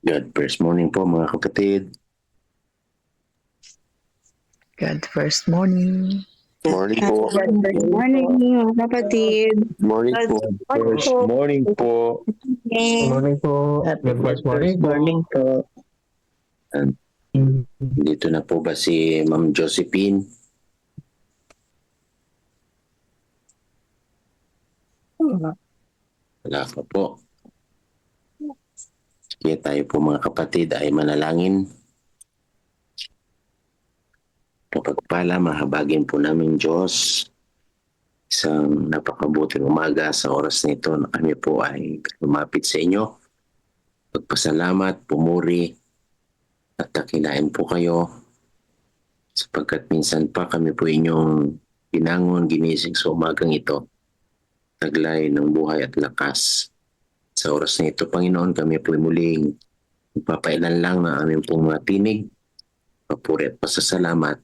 God first morning po mga kapatid. God first morning. Morning po. Good morning, mga kapatid. Morning po. First morning po. Morning. po. Happy first morning po. Dito na po ba si Ma'am Josephine? Wala pa po. Kaya tayo po mga kapatid ay manalangin. Kapagpala, mahabagin po namin Diyos. Isang napakabuting umaga sa oras nito na kami po ay lumapit sa inyo. Pagpasalamat, pumuri, at takilain po kayo. Sapagkat minsan pa kami po inyong ginangon, ginising sa umagang ito. Taglay ng buhay at lakas. Sa oras na ito, Panginoon, kami po muling magpapailan lang ng aming pong mga tinig, papuri at pasasalamat.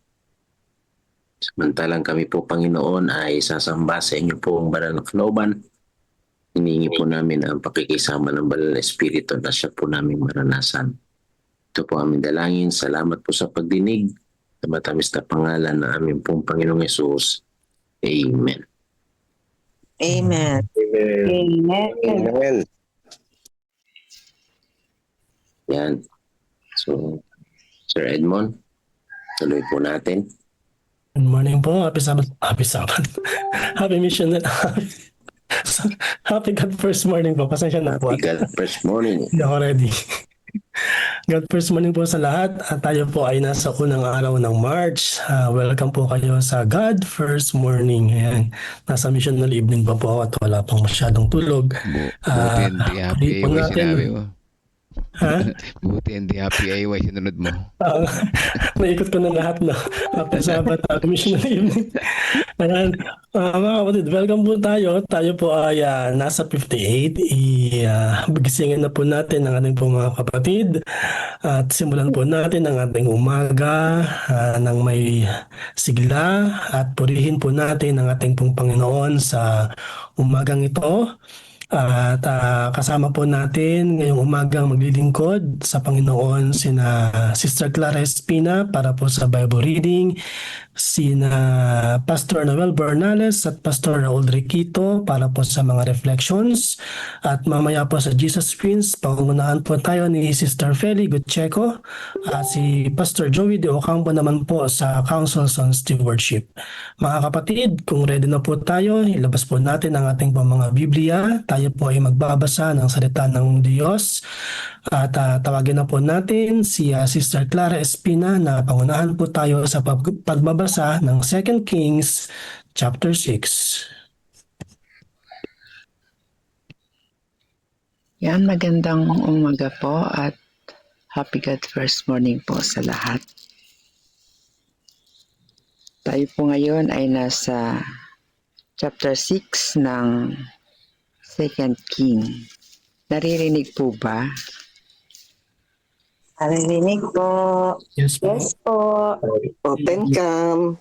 Samantalang kami po, Panginoon, ay sasamba sa inyo pong banal na kalooban. Hiningi po namin ang pakikisama ng banal na Espiritu na siya po namin maranasan. Ito po aming dalangin. Salamat po sa pagdinig sa matamis na pangalan ng aming pong Panginoong Yesus. Amen. Amen. Amen. Amen. Amen. Yan. So, Sir Edmond, tuloy po natin. Good morning po. Happy Sabbath. Happy mission. Happy God first morning po. Pasensya na po. Happy God first morning. Hindi ako ready. God first morning po sa lahat. At tayo po ay nasa unang araw ng March. Welcome po kayo sa God first morning. Ayan. Nasa missional evening pa po ako at wala pang masyadong tulog. Buti hindi happy po AY natin. sinabi mo. Ha? Buti hindi happy AY sinunod mo. Naikot ko na lahat na Happy Sabbath, Happy Missional Evening. Ayan, mga kapatid, welcome po tayo. Tayo po ay nasa 58. Gisingin na po natin ang ating po mga kapatid. At simulan po natin ang ating umaga ng may sigla. At purihin po natin ang ating pong Panginoon sa umagang ito. At kasama po natin ngayong umagang maglilingkod sa Panginoon sina Sister Clara Espina para po sa Bible reading, sina Pastor Noel Bernales at Pastor Raul Riquito para po sa mga reflections, at mamaya po sa Jesus Prince pangunahan po tayo ni Sister Feli Gutcheco at si Pastor Joey De Ocampo naman po sa Councils on Stewardship. Mga kapatid, kung ready na po tayo, ilabas po natin ang ating mga Biblia. Tayo po ay magbabasa ng salita ng Diyos at tawagin na po natin si Sister Clara Espina na pangunahan po tayo sa pagbabasa ng 2 Kings chapter 6. Yan, magandang umaga po at happy God first morning po sa lahat. Tayo po ngayon ay nasa chapter 6 ng 2 King. Naririnig po ba? Narinig po. Yes po. Yes po. Open cam.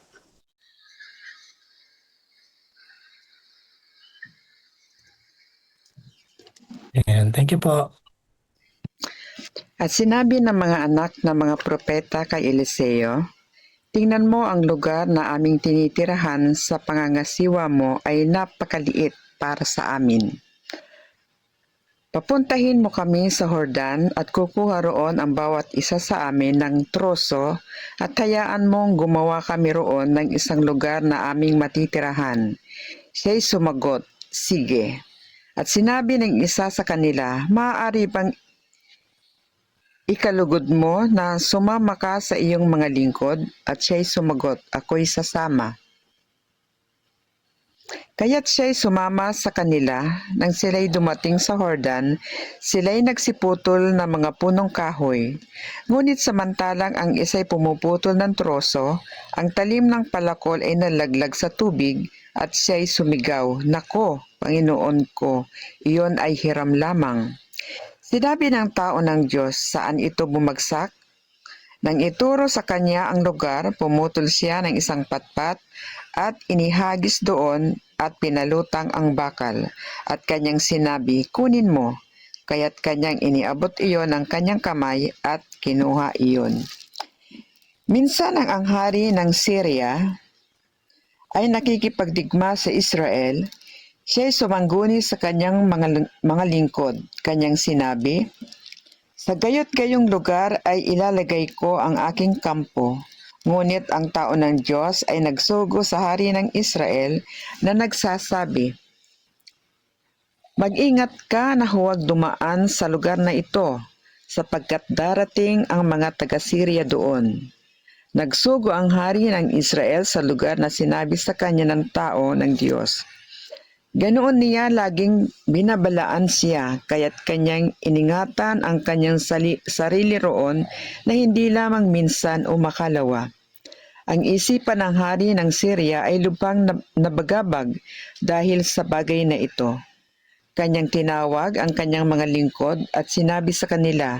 And thank you po. At sinabi ng mga anak ng mga propeta kay Eliseo, tingnan mo ang lugar na aming tinitirahan sa pangangasiwa mo ay napakaliit para sa amin. Papuntahin mo kami sa Jordan at kukuha roon ang bawat isa sa amin ng troso at hayaan mong gumawa kami roon ng isang lugar na aming matitirahan. Siya'y sumagot, sige. At sinabi ng isa sa kanila, maaari bang ikalugod mo na sumama ka sa iyong mga lingkod? At siya'y sumagot, ako'y sasama. Kaya't siya'y sumama sa kanila. Nang sila'y dumating sa Jordan, sila'y nagsiputol ng mga punong kahoy. Ngunit samantalang ang isa'y pumuputol ng troso, ang talim ng palakol ay nalaglag sa tubig at siya'y sumigaw, nako, Panginoon ko, iyon ay hiram lamang. Sinabi ng tao ng Diyos, saan ito bumagsak? Nang ituro sa kanya ang lugar, pumutol siya ng isang patpat at inihagis doon at pinalutang ang bakal. At kanyang sinabi, kunin mo. kaya't kanyang iniabot iyon ng kanyang kamay at kinuha iyon. Minsan ang hari ng Syria ay nakikipagdigma sa Israel. Siya'y sumangguni sa kanyang mga lingkod. Kanyang sinabi, "Sa gayo't gayong lugar ay ilalagay ko ang aking kampo." Ngunit ang tao ng Diyos ay nagsugo sa hari ng Israel na nagsasabi, "Mag-ingat ka na huwag dumaan sa lugar na ito, sapagkat darating ang mga taga-Syria doon." Nagsugo ang hari ng Israel sa lugar na sinabi sa kanya ng tao ng Diyos. Ganoon niya laging binabalaan siya, kaya't kanyang iningatan ang kanyang sarili roon na hindi lamang minsan o makalawa. Ang isipan ng hari ng Syria ay lubhang nabagabag dahil sa bagay na ito. Kanyang tinawag ang kanyang mga lingkod at sinabi sa kanila,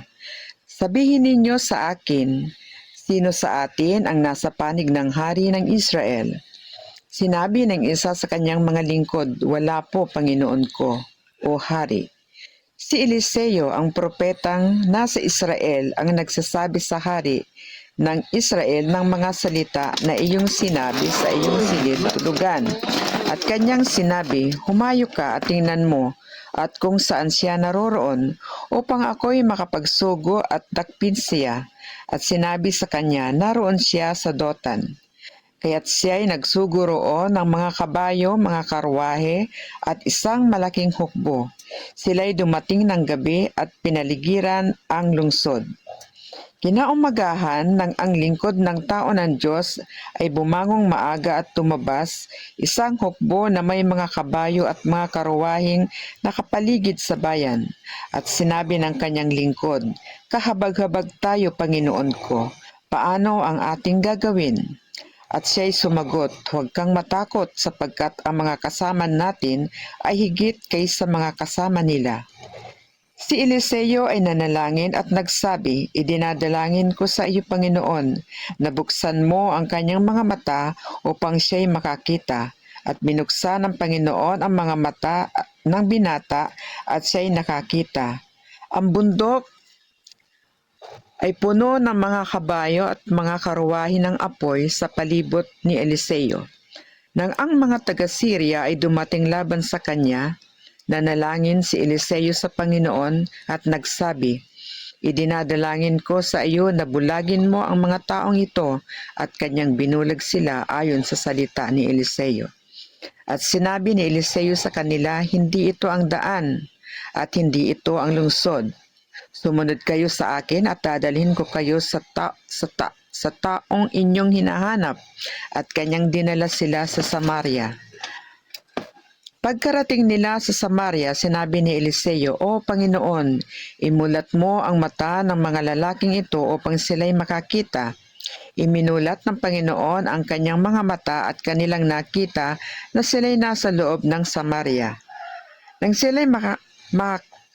"Sabihin ninyo sa akin, sino sa atin ang nasa panig ng hari ng Israel?" Sinabi ng isa sa kanyang mga lingkod, "Wala po, Panginoon ko, o hari." Si Eliseo, ang propetang nasa Israel, ang nagsasabi sa hari ng Israel ng mga salita na iyong sinabi sa iyong silid-tulugan. At kanyang sinabi, "Humayo ka at tingnan mo at kung saan siya naroroon upang ako'y makapagsugo at dakpin siya." At sinabi sa kanya, "Naroon siya sa Dotan." Kaya't siya'y nagsugo roon ng mga kabayo, mga karwahe at isang malaking hukbo. Sila'y dumating ng gabi at pinaligiran ang lungsod. Kinaumagahan nang ang lingkod ng tao ng Diyos ay bumangong maaga at tumabas, isang hukbo na may mga kabayo at mga karwaheng nakapaligid sa bayan. At sinabi ng kanyang lingkod, "Kahabag-habag tayo, Panginoon ko. Paano ang ating gagawin?" At siya'y sumagot, "Huwag kang matakot sapagkat ang mga kasama natin ay higit kaysa mga kasama nila." Si Eliseo ay nanalangin at nagsabi, "Idinadalangin ko sa iyo, Panginoon, na buksan mo ang kanyang mga mata upang siya'y makakita." At binuksan ng Panginoon ang mga mata ng binata at siya'y nakakita. Ang bundok ay puno ng mga kabayo at mga karwahe ng apoy sa palibot ni Eliseo. Nang ang mga taga-Syria ay dumating laban sa kanya, nanalangin si Eliseo sa Panginoon at nagsabi, "Idinadalangin ko sa iyo na bulagin mo ang mga taong ito," at kanyang binulag sila ayon sa salita ni Eliseo. At sinabi ni Eliseo sa kanila, "Hindi ito ang daan at hindi ito ang lungsod. Sumunod kayo sa akin at dadalhin ko kayo sa taong inyong hinahanap." At kanyang dinala sila sa Samaria. Pagkarating nila sa Samaria, sinabi ni Eliseo, "O Panginoon, imulat mo ang mata ng mga lalaking ito upang sila'y makakita." Iminulat ng Panginoon ang kanyang mga mata at kanilang nakita na sila'y nasa loob ng Samaria. Nang sila'y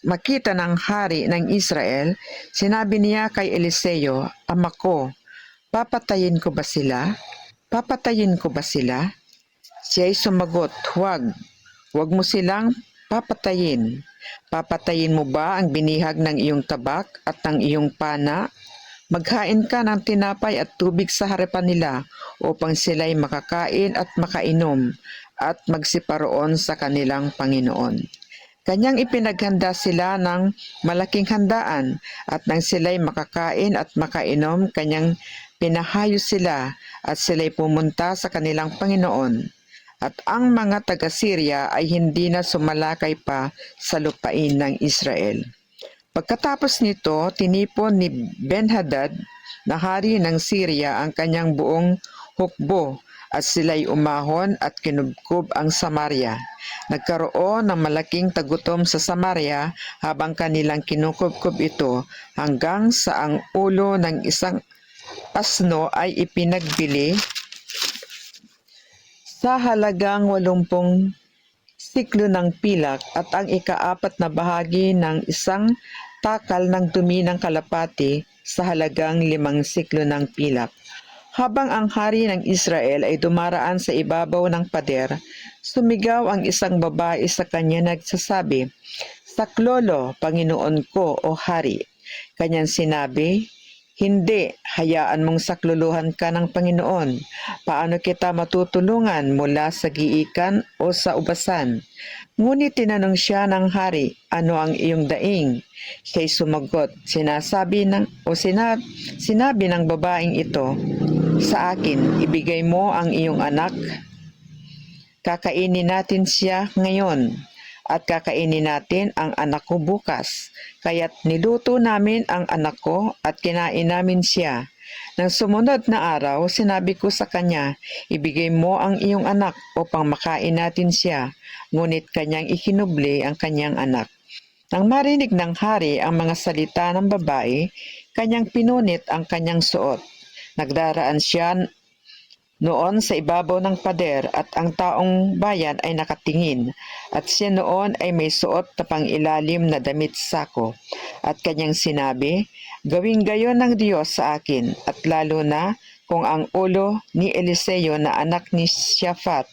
makita ng hari ng Israel, sinabi niya kay Eliseo, "Ama ko, papatayin ko ba sila? Papatayin ko ba sila?" Siya'y sumagot, Huwag mo silang papatayin. Papatayin mo ba ang binihag ng iyong tabak at ng iyong pana? Maghain ka ng tinapay at tubig sa harapan nila upang sila'y makakain at makainom at magsiparoon sa kanilang Panginoon." Kanyang ipinaghanda sila ng malaking handaan at nang sila'y makakain at makainom, kanyang pinahayo sila at sila'y pumunta sa kanilang Panginoon. At ang mga taga-Syria ay hindi na sumalakay pa sa lupain ng Israel. Pagkatapos nito, tinipon ni Ben-Hadad na hari ng Syria ang kanyang buong hukbo at sila'y umahon at kinubkob ang Samaria. Nagkaroon ng malaking tagutom sa Samaria habang kanilang kinukubkob ito hanggang sa ang ulo ng isang asno ay ipinagbili sa halagang 80 siklo ng pilak at ang ika-4 na bahagi ng isang takal ng dumi ng kalapati sa halagang 5 siklo ng pilak. Habang ang hari ng Israel ay dumaraan sa ibabaw ng pader, sumigaw ang isang babae sa kanya nagsasabi, "Saklolo, Panginoon ko o Hari." Kanyang sinabi, "Hindi, hayaan mong sakluluhan ka ng Panginoon. Paano kita matutulungan mula sa giikan o sa ubasan?" Ngunit tinanong siya ng hari, "Ano ang iyong daing?" Siya'y sumagot, sinabi ng babaeng ito, "Sa akin, ibigay mo ang iyong anak. Kakainin natin siya ngayon at kakainin natin ang anak ko bukas." Kaya't niluto namin ang anak ko at kinain namin siya. Nang sumunod na araw, sinabi ko sa kanya, "Ibigay mo ang iyong anak upang makain natin siya." Ngunit kanyang ikinubli ang kanyang anak. Nang marinig ng hari ang mga salita ng babae, kanyang pinunit ang kanyang suot. Nagdaraan siya noon sa ibabaw ng pader at ang taong bayan ay nakatingin, at siya noon ay may suot na pangilalim na damit sako. At kanyang sinabi, "Gawing gayon ng Diyos sa akin, at lalo na kung ang ulo ni Eliseo na anak ni Shaphat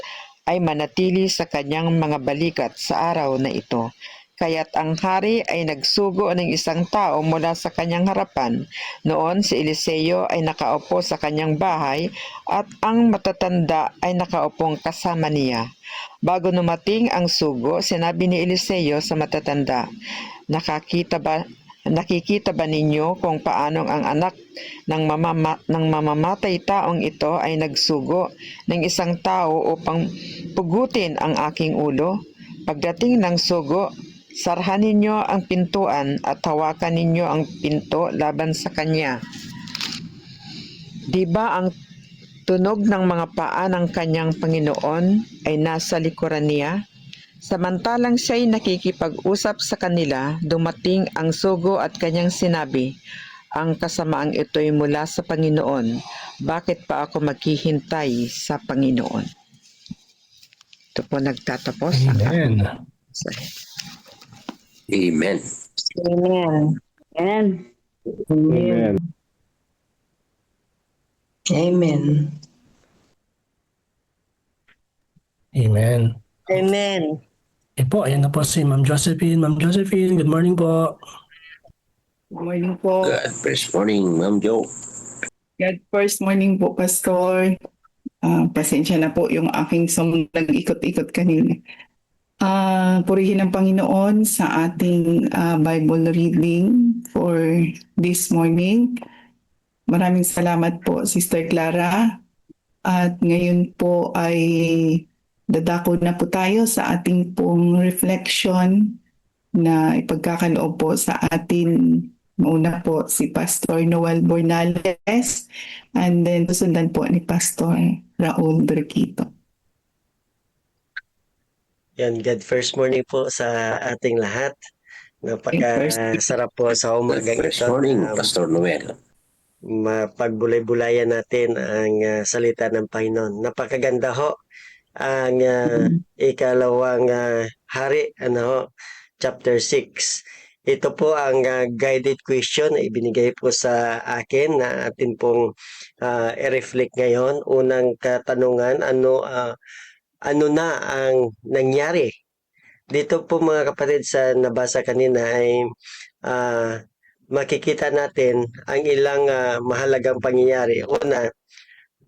ay manatili sa kanyang mga balikat sa araw na ito." Kaya't ang hari ay nagsugo ng isang tao mula sa kanyang harapan. Noon si Eliseo ay nakaupo sa kanyang bahay at ang matatanda ay nakaupong kasama niya. Bago numating ang sugo, sinabi ni Eliseo sa matatanda, Nakikita ba ninyo kung paanong ang anak ng mamamatay taong ito ay nagsugo ng isang tao upang pugutin ang aking ulo? Pagdating ng sugo, sarhan ninyo ang pintuan at hawakan ninyo ang pinto laban sa kanya. Di ba ang tunog ng mga paa ng kanyang Panginoon ay nasa likuran niya? Samantalang siya'y nakikipag-usap sa kanila, dumating ang sugo at kanyang sinabi, "Ang kasamaang ito'y mula sa Panginoon. Bakit pa ako maghihintay sa Panginoon?" Ito po nagtatapos ang Amen. mensahe. Amen. Amen. Amen. Amen. Amen. Amen. Amen. Po, ayan na po si Ma'am Josephine. Ma'am Josephine, good morning po. Good morning po. Good first morning, Ma'am Jo. God first morning po, Pastor. Pasensya na po yung aking song nag-ikot-ikot kanina. Purihin ang Panginoon sa ating Bible reading for this morning. Maraming salamat po, Sister Clara. At ngayon po ay dadako na po tayo sa ating pong reflection na ipagkakaloob po sa atin. Mauna po si Pastor Noel Bornales and then susundan po ni Pastor Raul Berquito. Yan, God first morning po sa ating lahat. Napakasarap po sa Good umagang first ito. morning, Pastor Noel. Mapagbulay-bulayan natin ang salita ng Panginoon. Napakaganda ho ang ikalawang hari, chapter 6. Ito po ang guided question na ibinigay po sa akin na atin pong i-reflect ngayon. Unang katanungan, ano na ang nangyari? Dito po mga kapatid sa nabasa kanina ay makikita natin ang ilang mahalagang pangyayari. Una,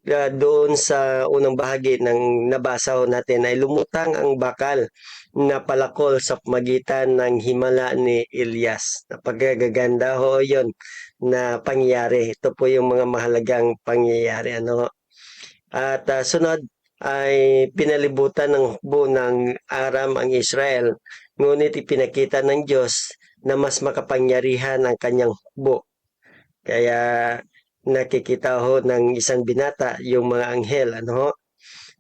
doon sa unang bahagi ng nabasa ho natin ay lumutang ang bakal na palakol sa magitan ng himala ni Elias. Napagaganda ho yun na pangyayari. Ito po yung mga mahalagang pangyayari. At sunod ay pinalibutan ng hukbo ng Aram ang Israel, ngunit ipinakita ng Diyos na mas makapangyarihan ang kanyang hukbo. Kaya nakikita ho ng isang binata yung mga anghel.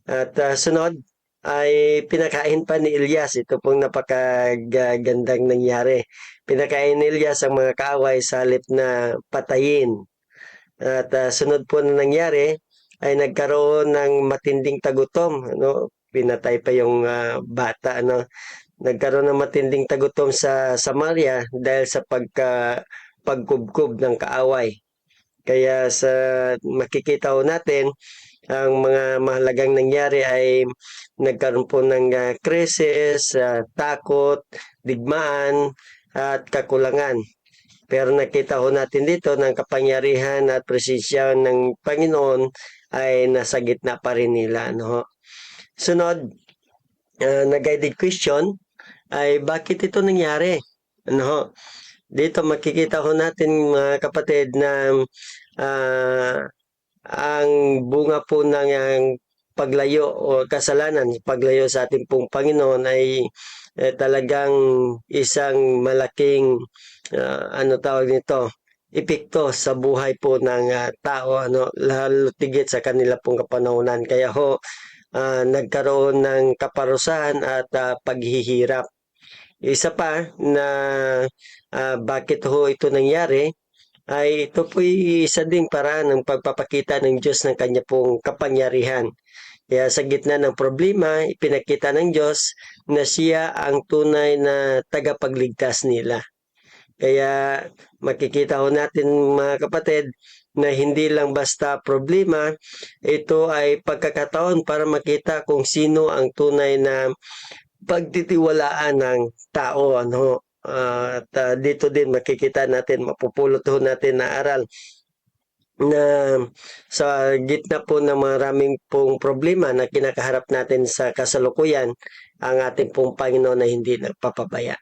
At sunod ay pinakain pa ni Elias. Ito pong napakagandang nangyari. Pinakain ni Elias ang mga kaaway sa halip na patayin. At sunod po na nangyari ay nagkaroon ng matinding tagutom. Pinatay pa yung bata. Nagkaroon ng matinding tagutom sa Samaria dahil sa pagkubkob ng kaaway. Kaya sa makikita ho natin ang mga mahalagang nangyari ay nagkaroon po ng krisis, takot, digmaan, at kakulangan. Pero nakita ho natin dito ng kapangyarihan at presensya ng Panginoon ay nasa gitna pa rin nila. No? Sunod, na guided question ay bakit ito nangyari? Ano? Dito makikita ho natin mga kapatid na ah, ang bunga po ng paglayo o kasalanan, paglayo sa ating pong Panginoon ay talagang isang malaking ano tawag nito, epekto sa buhay po ng tao, ano, lalo tigit sa kanila pong kapanahunan. Kaya ho, nagkaroon ng kaparusahan at paghihirap. Isa pa na bakit ho ito nangyari ay ito po isa ding paraan ng pagpapakita ng Diyos ng kanya pong kapangyarihan. Kaya sa gitna ng problema, ipinakita ng Diyos na siya ang tunay na tagapagligtas nila. Kaya makikita ho natin mga kapatid na hindi lang basta problema, ito ay pagkakataon para makita kung sino ang tunay na pagtitiwalaan ng tao. Ano? At dito din makikita natin, mapupulot ho natin na aral na sa gitna po ng maraming pong problema na kinakaharap natin sa kasalukuyan, ang ating pong Panginoon na hindi nagpapabaya.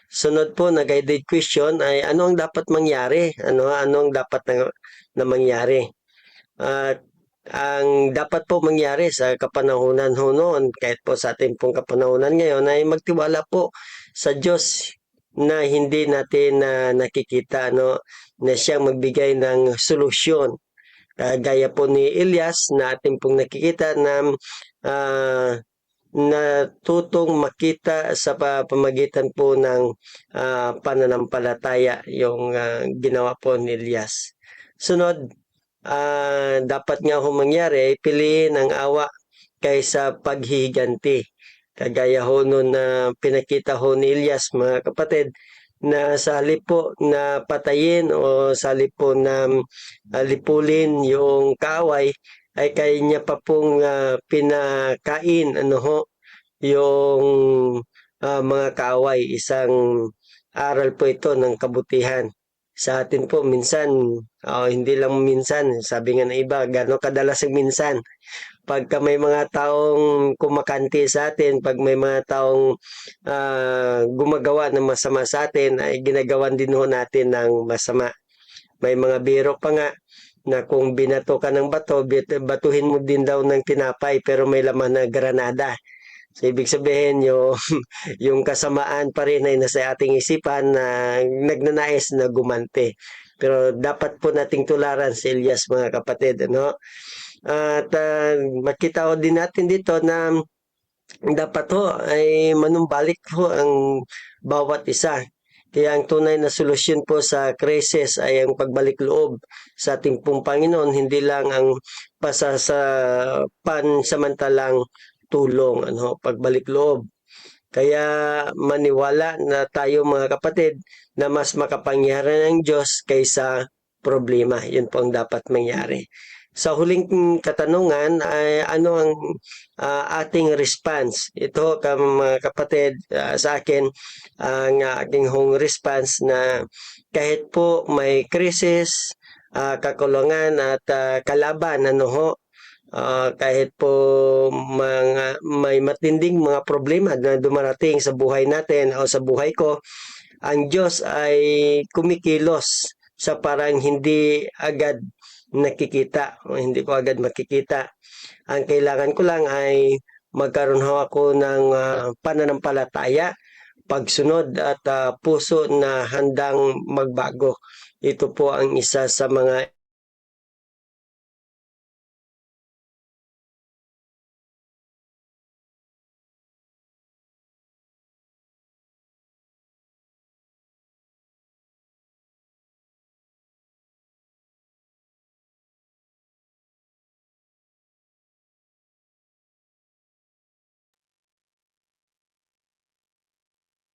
Sunod po na guided question ay ano ang dapat mangyari? Ano ang dapat na mangyari? At ang dapat po mangyari sa kapanahunan ho noon, kahit po sa ating pong kapanahunan ngayon, ay magtiwala po sa Diyos na hindi natin nakikita, no, na siyang magbigay ng solusyon. Gaya po ni Elias na ating pong nakikita na natutong makita sa pamagitan po ng pananampalataya yung ginawa po ni Elias. Sunod, dapat nga ho mangyari ay piliin ang awa kaysa paghihiganti. Kagaya ho nun na pinakita ho ni Elias, mga kapatid, na sa halip po na patayin o sa halip po na lipulin yung kaaway, ay kaya niya pa pong pinakain yung mga kaaway. Isang aral po ito ng kabutihan. Sa atin po, minsan, hindi lang minsan, sabi nga ng iba, gano'ng kadalas ang minsan. Pagka may mga taong kumakanti sa atin, pag may mga taong gumagawa ng masama sa atin, ay ginagawan din ho natin ng masama. May mga biro pa nga na kung binato ka ng bato, batuhin mo din daw ng tinapay pero may laman na granada. So, ibig sabihin yung kasamaan pa rin ay nasa ating isipan na nagnanais na gumante. Pero dapat po nating tularan si Elias, mga kapatid. Ano? At makita ko din natin dito na dapat ho ay manumbalik ho ang bawat isa. Kaya ang tunay na solusyon po sa krisis ay ang pagbalik loob sa ating pong Panginoon, hindi lang ang pansamantalang tulong, pagbalik loob. Kaya maniwala na tayo, mga kapatid, na mas makapangyarihan ng Diyos kaysa problema. Yun po ang dapat mangyari. Sa huling katanungan ay ano ang ating response? Ito mga kapatid, sa akin ang aking response na kahit po may krisis, kakulangan at kalaban, kahit po may matinding mga problema na dumarating sa buhay natin o sa buhay ko, ang Diyos ay kumikilos sa parang hindi agad nakikita o hindi ko agad makikita. Ang kailangan ko lang ay magkaroon ako ng pananampalataya, pagsunod at puso na handang magbago. Ito po ang isa sa mga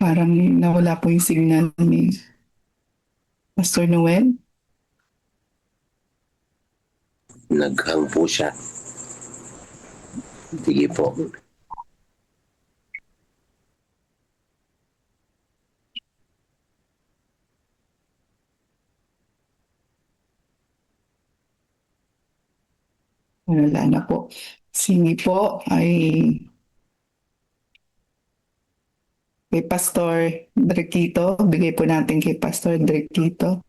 Parang nawala po yung signal ni Pastor Noel. Naghang po siya. Sige po. Wala na po. Sige po ay kay Pastor Drekito. Bigay po natin kay Pastor Drekito.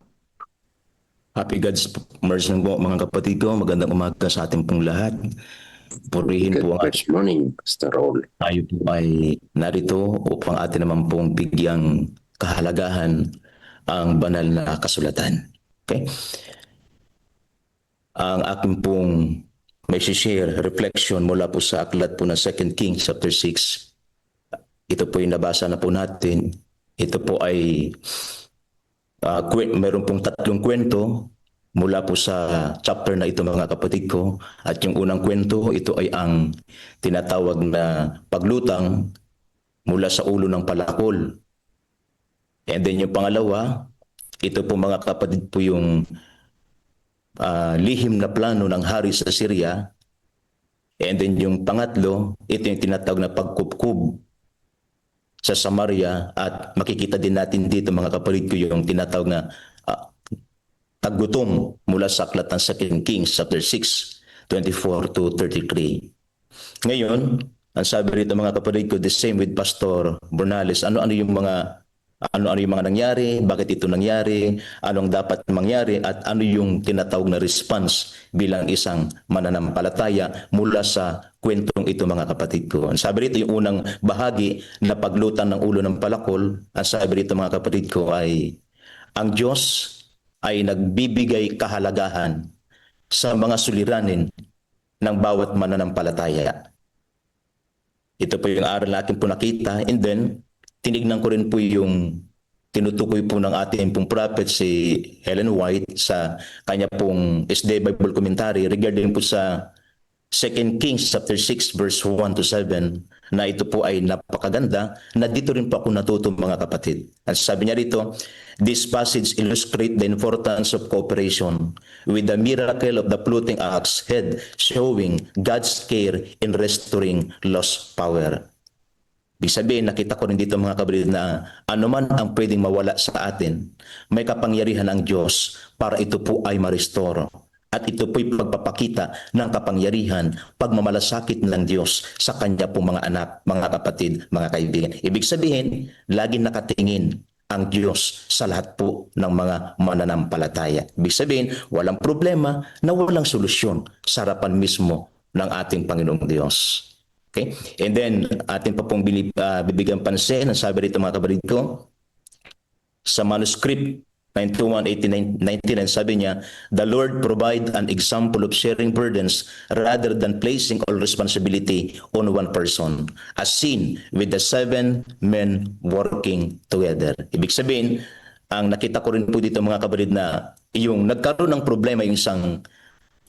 Happy God's mercy po mga kapatid ko. Magandang umaga sa ating pong lahat. Purihin po Good ang first morning, Pastor Raul. tayo po ay narito upang atin naman pong bigyang kahalagahan ang banal na kasulatan. Okay? Ang aking pong may share reflection mula po sa aklat po ng 2 Kings chapter 6. Ito po yung nabasa na po natin. Ito po ay meron pong 3 kwento mula po sa chapter na ito mga kapatid ko. At yung unang kwento, ito ay ang tinatawag na paglutang mula sa ulo ng palakol. And then yung pangalawa, ito po mga kapatid po yung lihim na plano ng hari sa Syria. And then yung pangatlo, ito yung tinatawag na pagkupkub sa Samaria. At makikita din natin dito mga kapatid ko yung tinatawag na taggutom mula sa aklat ng 2 Kings chapter 6, 24 to 33. Ngayon, ang sabi rito mga kapatid ko, the same with Pastor Bernales, ano yung mga nangyari, bakit ito nangyari, anong dapat mangyari, at ano yung tinatawag na response bilang isang mananampalataya mula sa kwentong ito mga kapatid ko. Ang sabi rito yung unang bahagi na paglutan ng ulo ng palakol, ang sabi rito mga kapatid ko ay ang Diyos ay nagbibigay kahalagahan sa mga suliranin ng bawat mananampalataya. Ito po yung aral natin po nakita, and then tinignan ko rin po yung tinutukoy po ng ating pong prophet si Ellen White sa kanya pong SD Bible Commentary regarding po sa 2 Kings chapter 6 verse 1 to 7 na ito po ay napakaganda na dito rin po ako natuto mga kapatid. At sabi niya rito, this passage illustrates the importance of cooperation with the miracle of the floating axe head showing God's care in restoring lost power. Ibig sabihin, nakita ko rin dito mga kapatid na anuman ang pwedeng mawala sa atin, may kapangyarihan ang Diyos para ito po ay ma-restore. At ito po'y pagpapakita ng kapangyarihan, pagmamalasakit ng Diyos sa Kanya pong mga anak, mga kapatid, mga kaibigan. Ibig sabihin, laging nakatingin ang Diyos sa lahat po ng mga mananampalataya. Ibig sabihin, walang problema na walang solusyon sa harapan mismo ng ating Panginoong Diyos. Okay? And then, atin pa pong bibigyan pansin, ang sabi rito mga kapatid ko, sa manuscript 91:18-19, and sabi niya, the Lord provide an example of sharing burdens rather than placing all responsibility on one person, as seen with the 7 men working together. Ibig sabihin, ang nakita ko rin po dito mga kapatid na yung nagkaroon ng problema yung isang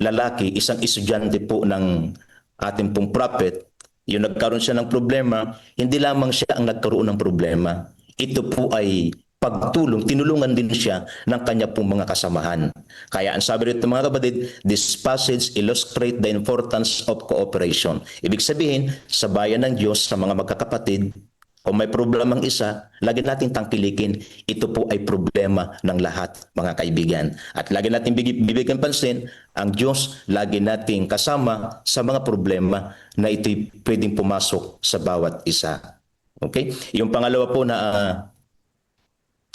lalaki, isang estudyante po ng ating pong prophet, yung nagkaroon siya ng problema, hindi lamang siya ang nagkaroon ng problema. Ito po ay pagtulong, tinulungan din siya ng kanya pong mga kasamahan. Kaya ang sabi rito mga kapatid, this passage illustrate the importance of cooperation. Ibig sabihin, sa bayan ng Diyos, sa mga magkakapatid, kung may problemang isa, lagi nating tangkilikin, ito po ay problema ng lahat, mga kaibigan. At lagi nating bibigyan pansin, ang Diyos lagi nating kasama sa mga problema na ito'y pwedeng pumasok sa bawat isa. Okay? Yung pangalawa po na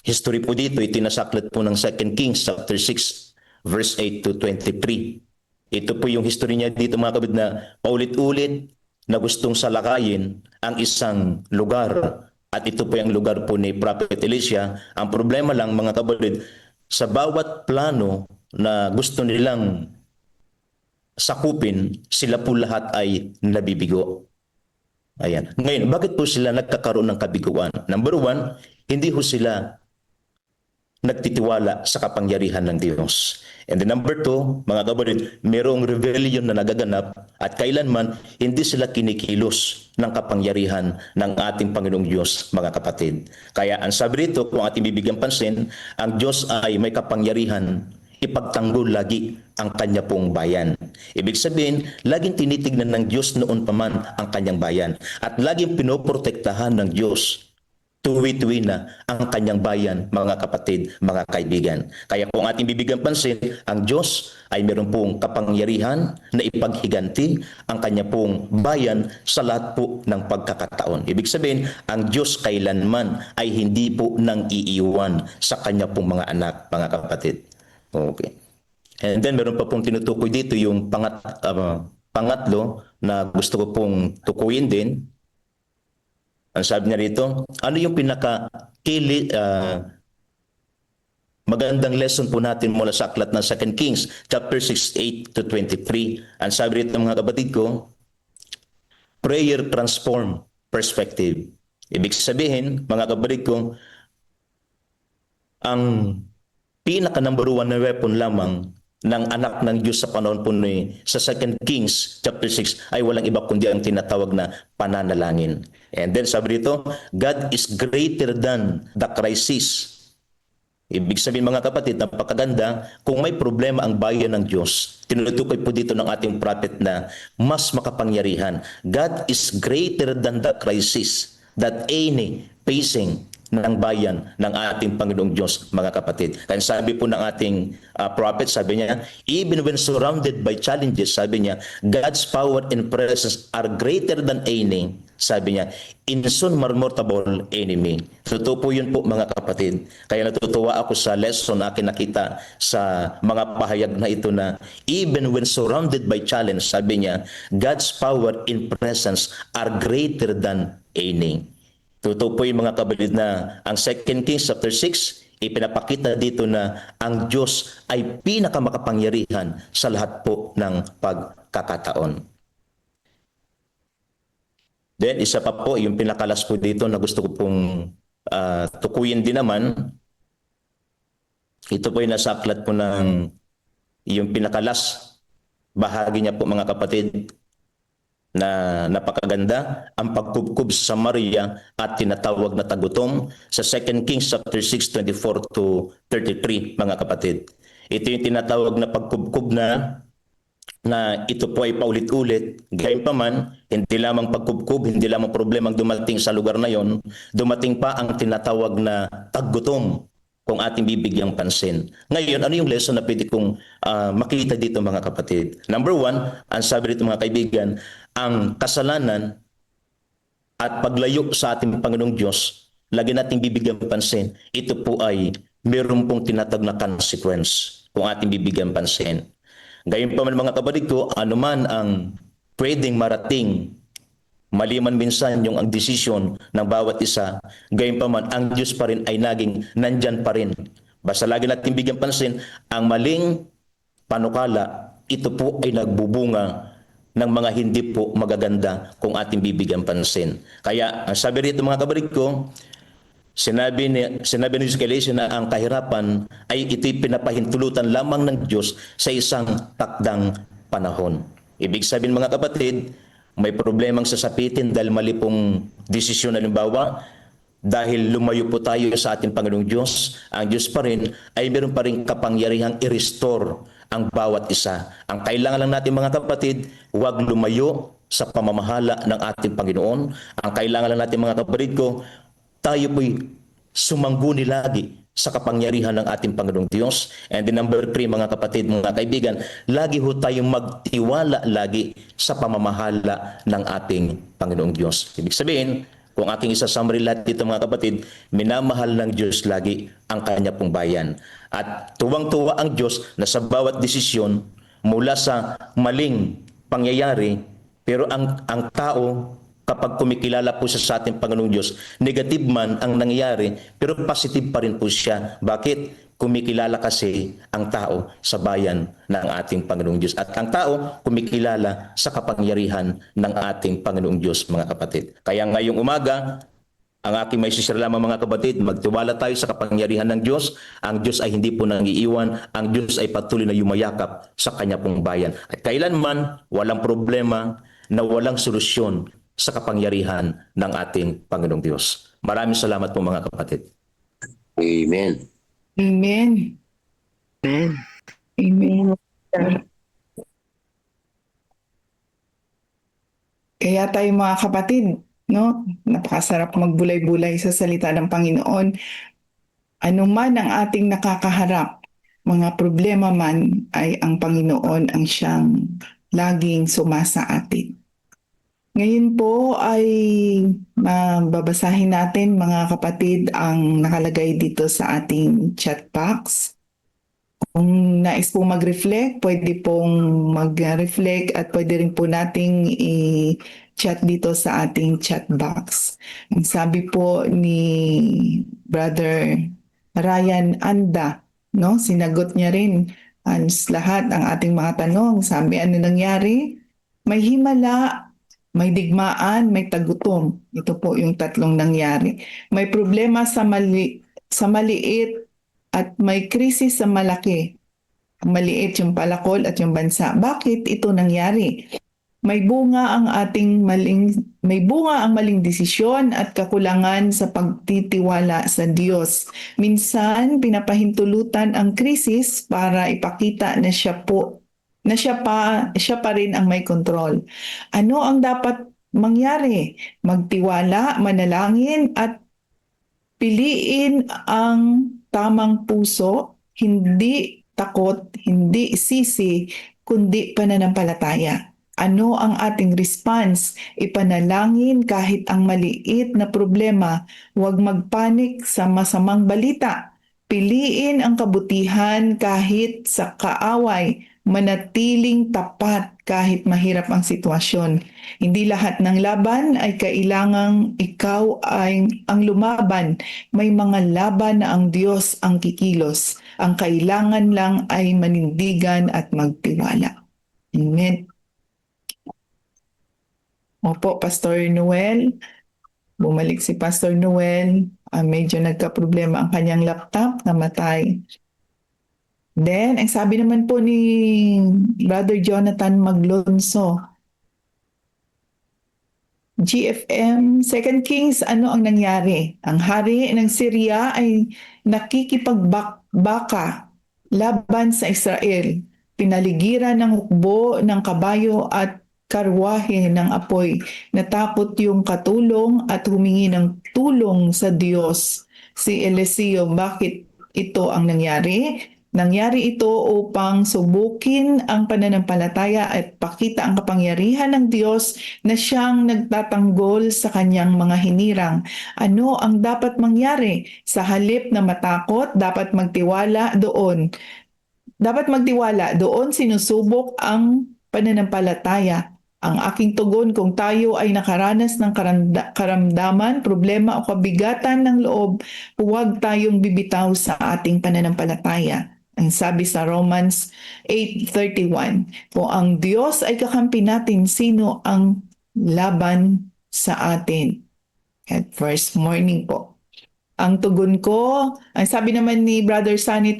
history po dito, itinasaklat po ng 2 Kings chapter 6 verse 8 to 23. Ito po yung history niya dito mga kapatid na paulit-ulit na gustong salakayin ang isang lugar. At ito po yung lugar po ni Prophet Elisha. Ang problema lang mga kapatid, sa bawat plano na gusto nilang sakupin, sila po lahat ay nabibigo. Ayan. Ngayon, bakit po sila nagkakaroon ng kabiguan? Number 1, hindi po sila nagtitiwala sa kapangyarihan ng Diyos. And then number 2, mga kapatid, mayroong rebellion na nagaganap at kailanman hindi sila kinikilos ng kapangyarihan ng ating Panginoong Diyos, mga kapatid. Kaya ang sabi rito, kung ating bibigyan pansin, ang Diyos ay may kapangyarihan ipagtanggol lagi ang kanya pong bayan. Ibig sabihin, laging tinitignan ng Diyos noon pa man ang kanyang bayan at laging pinoprotektahan ng Diyos tuwi-tuwi na ang kanyang bayan, mga kapatid, mga kaibigan. Kaya kung ating bibigyan pansin, ang Diyos ay meron pong kapangyarihan na ipaghiganti ang kanya pong bayan sa lahat po ng pagkakataon. Ibig sabihin, ang Diyos kailanman ay hindi po nang iiwan sa kanya pong mga anak, mga kapatid. Okay. And then meron pa pong tinutukoy dito yung pangatlo na gusto ko pong tukuyin din. Ang sabi niya rito, ano yung magandang lesson po natin mula sa aklat ng 2 Kings chapter 6, 8 to 23. Ang sabi rito mga kapatid ko, prayer transform perspective. Ibig sabihin, mga kapatid ko, ang pinaka number one na weapon lamang ng anak ng Diyos sa panahon po sa 2 Kings chapter 6 ay walang iba kundi ang tinatawag na pananalangin. And then sabi dito, God is greater than the crisis. Ibig sabihin mga kapatid, napakaganda, kung may problema ang bayan ng Diyos, tinutukoy po dito ng ating prophet na mas makapangyarihan. God is greater than the crisis that any facing ng bayan ng ating Panginoong Diyos, mga kapatid. Kaya sabi po ng ating prophet, sabi niya, even when surrounded by challenges, sabi niya, God's power and presence are greater than any, sabi niya, insurmountable enemy. Totoo po yun po, mga kapatid. Kaya natutuwa ako sa lesson na akin nakita sa mga pahayag na ito na even when surrounded by challenge, sabi niya, God's power and presence are greater than any. Totoo po yung mga kapatid na ang 2 Kings chapter 6, ipinapakita dito na ang Diyos ay pinakamakapangyarihan sa lahat po ng pagkakataon. Then isa pa po, yung pinakalas po dito na gusto ko pong tukuyin din naman. Ito po yung nasa aklat po ng yung pinakalas bahagi niya po mga kapatid, na napakaganda, ang pagkubkob sa Samaria at tinatawag na tagutom sa 2 Kings chapter 6, 24 to 33, mga kapatid. Ito yung tinatawag na pagkubkob na ito po ay paulit-ulit. Gayun pa man, hindi lamang pagkubkob, hindi lamang problemang dumating sa lugar na yon, dumating pa ang tinatawag na taggutom kung ating bibigyang pansin. Ngayon, ano yung lesson na pwede kong makita dito mga kapatid? Number one, ang sabi dito mga kaibigan, ang kasalanan at paglayo sa ating Panginoong Diyos, lagi nating bibigyan pansin, ito po ay meron pong tinatag na consequence kung ating bibigyan pansin. Gayon pa man mga kapatid ko, anuman ang pwedeng marating, maliman minsan yung ang desisyon ng bawat isa, gayon pa man, ang Diyos pa rin ay naging nandyan pa rin. Basta lagi natin bigyan pansin, ang maling panukala, ito po ay nagbubunga ng mga hindi po magaganda kung ating bibigyan pansin. Kaya, ang sabi rito mga kapatid ko, sinabi ni Ezekiel na ang kahirapan ay ito'y pinapahintulutan lamang ng Diyos sa isang takdang panahon. Ibig sabihin mga kapatid, may problemang sasapitin dahil mali pong desisyon, halimbawa, dahil lumayo po tayo sa ating Panginoong Diyos, ang Diyos pa rin ay meron pa rin kapangyarihang i-restore ang bawat isa. Ang kailangan lang natin mga kapatid, huwag lumayo sa pamamahala ng ating Panginoon. Ang kailangan lang natin mga kapatid ko, tayo po'y sumangguni lagi sa kapangyarihan ng ating Panginoong Diyos. And then number 3 mga kapatid, mga kaibigan, lagi ho tayong magtiwala lagi sa pamamahala ng ating Panginoong Diyos. Ibig sabihin, kung aking isa-summary lahat dito mga kapatid, minamahal ng Diyos lagi ang kanya pong bayan. At tuwang-tuwa ang Diyos na sa bawat desisyon mula sa maling pangyayari, pero ang tao, kapag kumikilala po siya sa ating Panginoong Diyos, negative man ang nangyayari, pero positive pa rin po siya. Bakit? Kumikilala kasi ang tao sa bayan ng ating Panginoong Diyos. At ang tao kumikilala sa kapangyarihan ng ating Panginoong Diyos, mga kapatid. Kaya ngayong umaga, ang aking may sisir lamang mga kapatid, magtiwala tayo sa kapangyarihan ng Diyos. Ang Diyos ay hindi po nangiiwan. Ang Diyos ay patuloy na yumayakap sa kanya pong bayan. At kailanman, walang problema na walang solusyon sa kapangyarihan ng ating Panginoong Diyos. Maraming salamat po mga kapatid. Amen. Amen. Amen. Amen. Kaya tayo mga kapatid, no? Napakasarap magbulay-bulay sa salita ng Panginoon. Ano man ang ating nakakaharap, mga problema man, ay ang Panginoon ang siyang laging sumasa atin. Ngayon po ay babasahin natin mga kapatid ang nakalagay dito sa ating chat box. Kung nais po mag-reflect, pwede pong mag-reflect at pwede rin po nating i-chat dito sa ating chat box. Ang sabi po ni Brother Ryan Anda, no? Sinagot niya rin lahat ang ating mga tanong. Sabi, ano nangyari? May himala, may digmaan, may tagutom. Ito po yung tatlong nangyari. May problema sa maliit at may krisis sa malaki. Ang maliit yung palakol at yung bansa. Bakit ito nangyari? May bunga ang maling desisyon at kakulangan sa pagtitiwala sa Diyos. Minsan pinapahintulutan ang krisis para ipakita na siya pa rin ang may kontrol. Ano ang dapat mangyari? Magtiwala, manalangin at piliin ang tamang puso, hindi takot, hindi sisi, kundi pananampalataya. Ano ang ating response? Ipanalangin kahit ang maliit na problema. Huwag magpanik sa masamang balita. Piliin ang kabutihan kahit sa kaaway. Manatiling tapat kahit mahirap ang sitwasyon. Hindi lahat ng laban ay kailangang ikaw ay ang lumaban. May mga laban na ang Diyos ang kikilos. Ang kailangan lang ay manindigan at magtiwala. Amen. Opo, Pastor Noel. Bumalik si Pastor Noel. Medyo nagka-problema ang kanyang laptop. Namatay. Then, ang sabi naman po ni Brother Jonathan Maglonso, GFM, 2 Kings, ano ang nangyari? Ang hari ng Syria ay nakikipagbaka laban sa Israel. Pinaligiran ng hukbo ng kabayo at karwahe ng apoy. Natakot yung katulong at humingi ng tulong sa Diyos. Si Eliseo, bakit ito ang nangyari? Nangyari ito upang subukin ang pananampalataya at pakita ang kapangyarihan ng Diyos na siyang nagtatanggol sa kanyang mga hinirang. Ano ang dapat mangyari? Sa halip na matakot, dapat magtiwala doon. Dapat magtiwala doon sinusubok ang pananampalataya. Ang aking tugon kung tayo ay nakaranas ng karamdaman, problema o kabigatan ng loob, huwag tayong bibitaw sa ating pananampalataya. Ang sabi sa Romans 8:31, kung ang Diyos ay kakampi natin, sino ang laban sa atin? At first morning po. Ang tugon ko, ang sabi naman ni Brother Sunny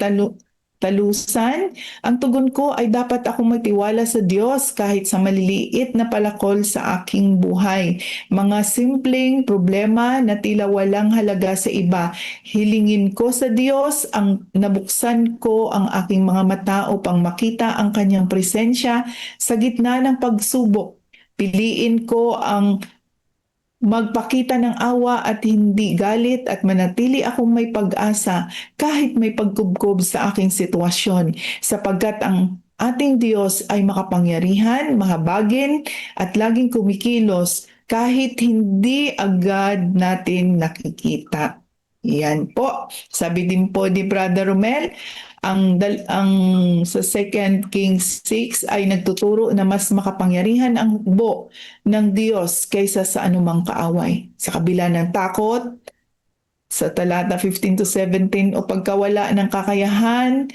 Talusan, ang tugon ko ay dapat akong magtiwala sa Diyos kahit sa maliliit na palakol sa aking buhay. Mga simpleng problema na tila walang halaga sa iba. Hilingin ko sa Diyos ang nabuksan ko ang aking mga mata upang makita ang kanyang presensya sa gitna ng pagsubok. Piliin ko ang magpakita ng awa at hindi galit at manatili akong may pag-asa kahit may pagkubkob sa aking sitwasyon sapagkat ang ating Diyos ay makapangyarihan, mahabagin at laging kumikilos kahit hindi agad natin nakikita. Yan po. Sabi din po ni Brother Romel, ang sa 2 Kings 6 ay nagtuturo na mas makapangyarihan ang hukbo ng Diyos kaysa sa anumang kaaway. Sa kabila ng takot, sa talata 15-17 o pagkawala ng kakayahan,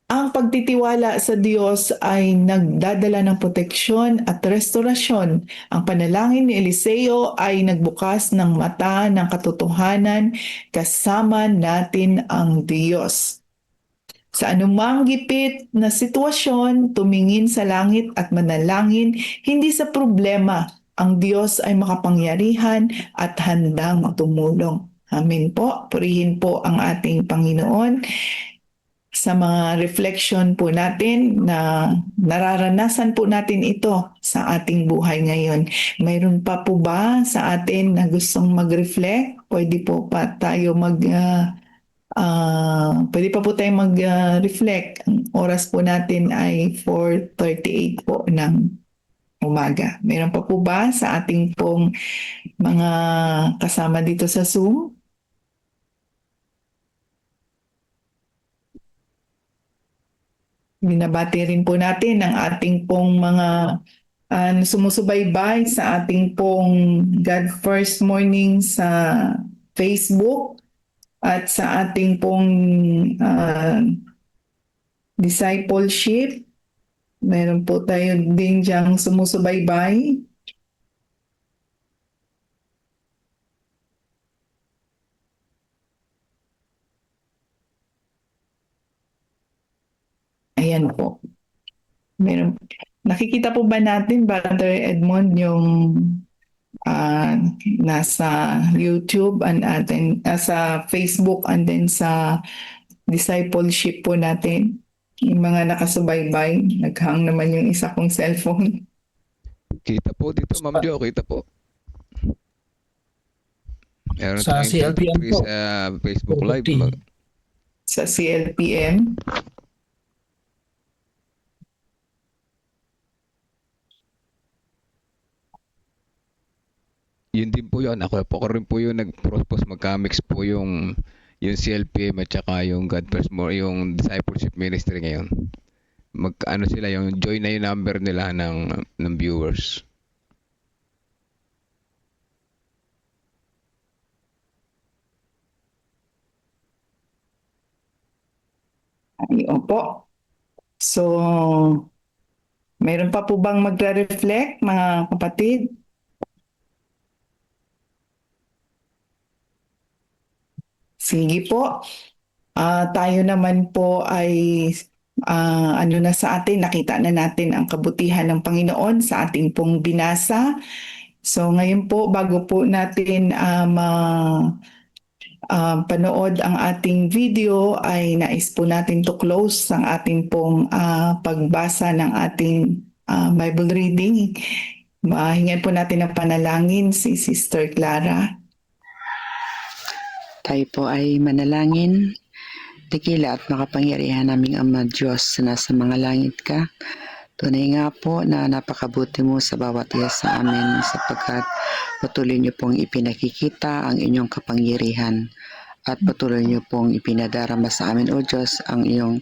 ang pagtitiwala sa Diyos ay nagdadala ng proteksyon at restorasyon. Ang panalangin ni Eliseo ay nagbukas ng mata ng katotohanan, kasama natin ang Diyos. Sa anumang gipit na sitwasyon, tumingin sa langit at manalangin, hindi sa problema. Ang Diyos ay makapangyarihan at handang tumulong. Amen po. Purihin po ang ating Panginoon. sa mga reflection po natin na nararanasan po natin ito sa ating buhay ngayon. Mayroon pa po ba sa atin na gustong mag-reflect? Pwede po pa tayo pwede pa po tayong mag-reflect. Ang oras po natin ay 4:38 po ng umaga. Meron pa po ba sa ating pong mga kasama dito sa Zoom? Binabati rin po natin ang ating pong mga sumusubaybay sa ating pong God First Morning sa Facebook at sa ating pong discipleship. Meron po tayo din diyang sumusubaybay. Ayan po. Meron. Nakikita po ba natin, Brother Edmond, yung nasa YouTube and then sa Facebook and then sa discipleship po natin? Yung mga nakasubaybay, naghang naman yung isa kong cellphone. Kita po dito, Ma'am Jo, kita po. Meron Sa tayong CLPM 33 po. sa Facebook Live. 14. Sa CLPM. Yun din po yun. Ako rin po yung nag-propose magka-mix po yung CLPM at saka yung God First More, yung Discipleship Ministry ngayon. Ano sila, yung join na yung number nila ng viewers. Ay, opo. So, mayroon pa po bang magre-reflect, mga kapatid? Sige po. Tayo naman po ay ano na sa atin, nakita na natin ang kabutihan ng Panginoon sa ating pong binasa. So ngayon po, bago po natin panood ang ating video, ay nais po natin to close ang ating pong pagbasa ng ating Bible reading. Hingan po natin ng panalangin si Sister Clara. Tayo po ay manalangin. Dakila at makapangyarihan naming Ama Diyos na nasa mga langit ka. Tunay nga po na napakabuti mo sa bawat isa sa amin sapagkat patuloy niyo pong ipinakikita ang inyong kapangyarihan at patuloy niyo pong ipinadarama sa amin, O Diyos, ang iyong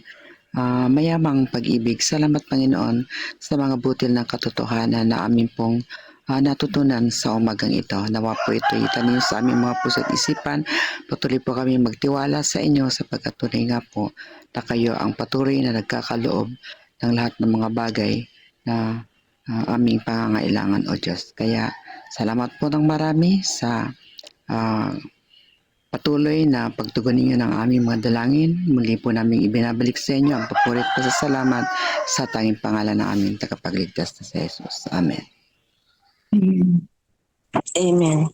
mayamang pag-ibig. Salamat, Panginoon, sa mga butil ng katotohanan na amin pong natutunan sa umagang ito. Nawa po ito itanim sa aming mga puso at isipan. Patuloy po kami magtiwala sa inyo sapagkat tunay nga po na kayo ang patuloy na nagkakaloob ng lahat ng mga bagay na aming pangangailangan, O Diyos. Kaya salamat po ng marami sa patuloy na pagtugon ninyo ng aming mga dalangin. Muli po namin ibinabalik sa inyo ang papurit pa sa salamat sa tanging pangalan ng aming tagapagligtas na si Jesus. Amen. Amen.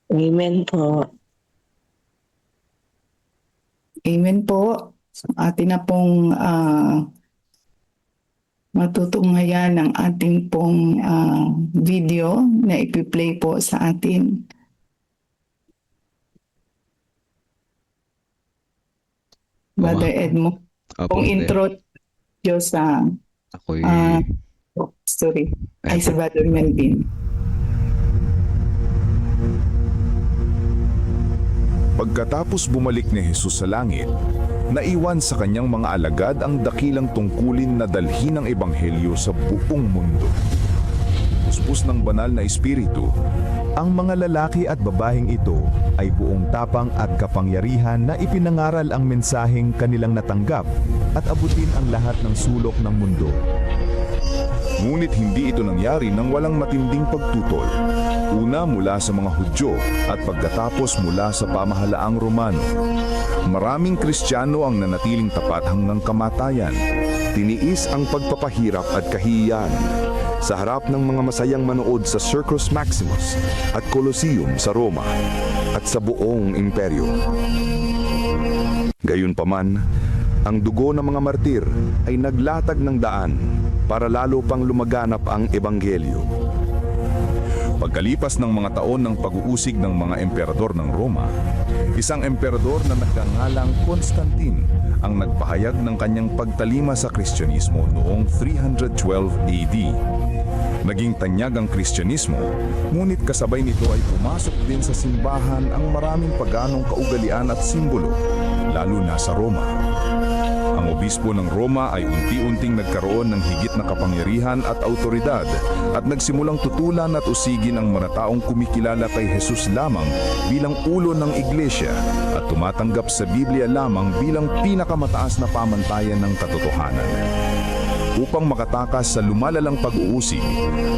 Amen po. Amen po. So, atin na pong matutunghayan ang ating pong video na ipi-play po sa atin. Brother Edmo, Opo, kung intro Diyos sa ako'y story ay sa Brother Melvin. Pagkatapos bumalik ni Jesus sa langit, naiwan sa kanyang mga alagad ang dakilang tungkulin na dalhin ang ebanghelyo sa buong mundo. Puspos ng banal na espiritu, ang mga lalaki at babaeng ito ay buong tapang at kapangyarihan na ipinangaral ang mensaheng kanilang natanggap at abutin ang lahat ng sulok ng mundo. Ngunit hindi ito nangyari nang walang matinding pagtutol. Una mula sa mga Hudyo at pagkatapos mula sa pamahalaang Romano. Maraming Kristiyano ang nanatiling tapat hanggang kamatayan. tiniis ang pagpapahirap at kahihiyan sa harap ng mga masayang manood sa Circus Maximus at Colosseum sa Roma at sa buong imperyo. Gayunpaman, ang dugo ng mga martir ay naglatag ng daan para lalo pang lumaganap ang ebanghelyo. Pagkalipas ng mga taon ng pag-uusig ng mga emperador ng Roma, isang emperador na nagngangalang Constantine ang nagpahayag ng kanyang pagtalima sa Kristyanismo noong 312 AD. Naging tanyag ang Kristyanismo, ngunit kasabay nito ay pumasok din sa simbahan ang maraming paganong kaugalian at simbolo, lalo na sa Roma. Ang obispo ng Roma ay unti-unting nagkaroon ng higit na kapangyarihan at autoridad at nagsimulang tutulan at usigin ang mga taong kumikilala kay Jesus lamang bilang ulo ng iglesia at tumatanggap sa Biblia lamang bilang pinakamataas na pamantayan ng katotohanan. Upang makatakas sa lumalalang pag-uusig,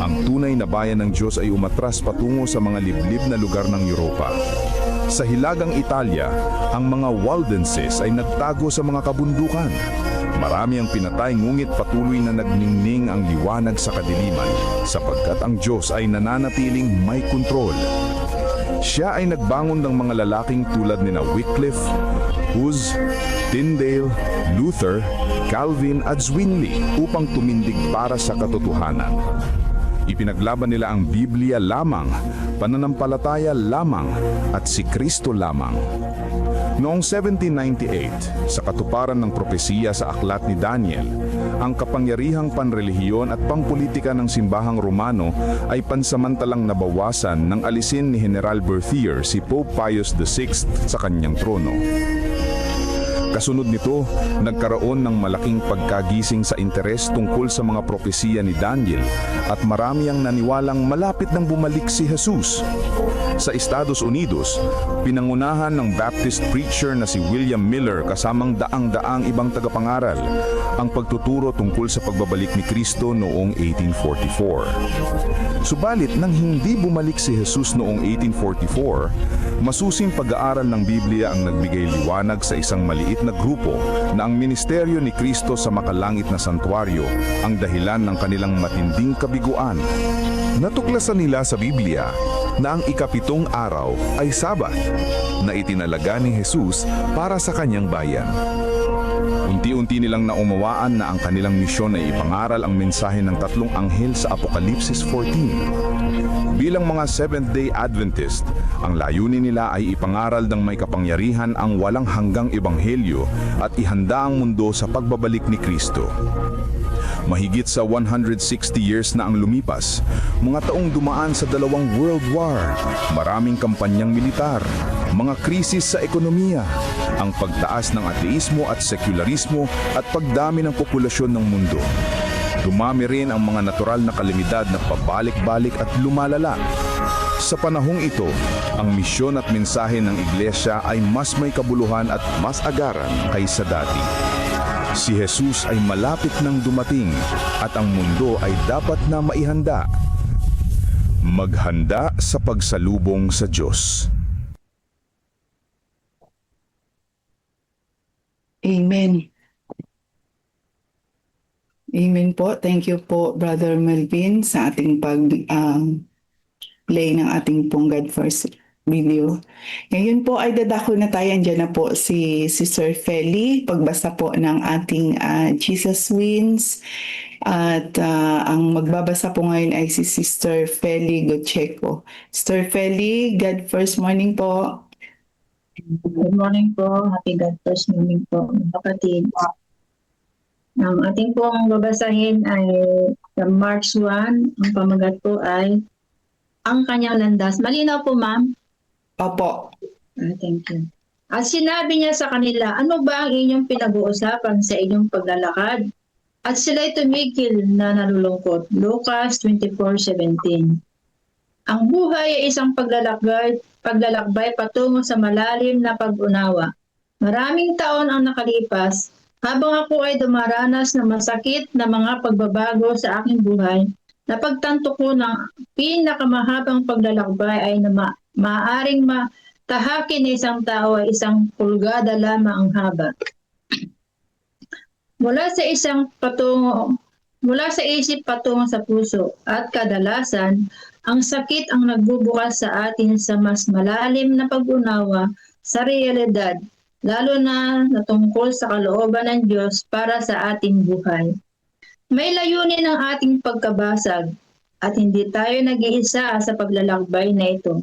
ang tunay na bayan ng Diyos ay umatras patungo sa mga liblib na lugar ng Europa. Sa hilagang Italia, ang mga Waldenses ay nagtago sa mga kabundukan. Marami ang pinatay ngunit patuloy na nagningning ang liwanag sa kadiliman sapagkat ang Diyos ay nananatiling may kontrol. Siya ay nagbangon ng mga lalaking tulad ni Wycliffe, Hus, Tyndale, Luther, Calvin at Zwingli upang tumindig para sa katotohanan. Ipinaglaban nila ang Biblia lamang, pananampalataya lamang at si Kristo lamang. Noong 1798, sa katuparan ng propesiya sa aklat ni Daniel, ang kapangyarihang panrelihiyon at pangpolitika ng simbahang Romano ay pansamantalang nabawasan nang alisin ni General Berthier si Pope Pius VI sa kanyang trono. Kasunod nito, nagkaroon ng malaking pagkagising sa interes tungkol sa mga propesiya ni Daniel at marami ang naniwalang malapit nang bumalik si Jesus. Sa Estados Unidos, pinangunahan ng Baptist preacher na si William Miller kasamang daang-daang ibang tagapangaral ang pagtuturo tungkol sa pagbabalik ni Kristo noong 1844. Subalit nang hindi bumalik si Jesus noong 1844, masusing pag-aaral ng Biblia ang nagbigay liwanag sa isang maliit na grupo na ang ministeryo ni Kristo sa makalangit na santuaryo ang dahilan ng kanilang matinding kabiguan. Natuklasan nila sa Biblia na ang ikapitong araw ay Sabat na itinalaga ni Jesus para sa kanyang bayan. Unti-unti nilang naumawaan na ang kanilang misyon ay ipangaral ang mensahe ng tatlong anghel sa Apokalipsis 14. Bilang mga Seventh-day Adventist, ang layunin nila ay ipangaral ng may kapangyarihan ang walang hanggang ebanghelyo at ihanda ang mundo sa pagbabalik ni Kristo. Mahigit sa 160 years na ang lumipas, mga taong dumaan sa dalawang World War, maraming kampanyang militar, mga krisis sa ekonomiya, ang pagtaas ng ateismo at sekularismo at pagdami ng populasyon ng mundo. Dumami rin ang mga natural na kalamidad na pabalik-balik at lumalala. Sa panahong ito, ang misyon at mensahe ng iglesia ay mas may kabuluhan at mas agaran kaysa dati. Si Jesus ay malapit nang dumating at ang mundo ay dapat na maihanda. Maghanda sa pagsalubong sa Diyos. Amen. Amen po. Thank you po, Brother Melvin, sa ating play ng ating pong God First video. Ngayon po ay dadako na tayo. Andiyan na po si Sister Feli. Pagbasa po ng ating Jesus Wins. At ang magbabasa po ngayon ay si Sister Feli Gocheco. Sister Feli, God First morning po. Good morning po. Happy God First morning po, mga kapatid. Ang ating pong babasahin ay sa March 1. Ang pamagat po ay ang kanyang landas. Malinaw po, ma'am? Opo. Thank you. At sinabi niya sa kanila, ano ba ang inyong pinag-uusapan sa inyong paglalakad? At sila'y tumigil na nalulungkot. Lucas 24:17. Ang buhay ay isang paglalakbay patungo sa malalim na pag-unawa. Maraming taon ang nakalipas, habang ako ay dumaranas ng masakit na mga pagbabago sa aking buhay, napagtanto ko ng pinakamahabang paglalakbay ay na maaaring matahakin ng isang tao ay 1 pulgada lamang ang haba. Mula sa isip patungo sa puso at kadalasan, ang sakit ang nagbubukas sa atin sa mas malalim na pag-unawa sa realidad, lalo na tungkol sa kalooban ng Diyos para sa ating buhay. May layunin ang ating pagkabasag at hindi tayo nag-iisa sa paglalakbay na ito.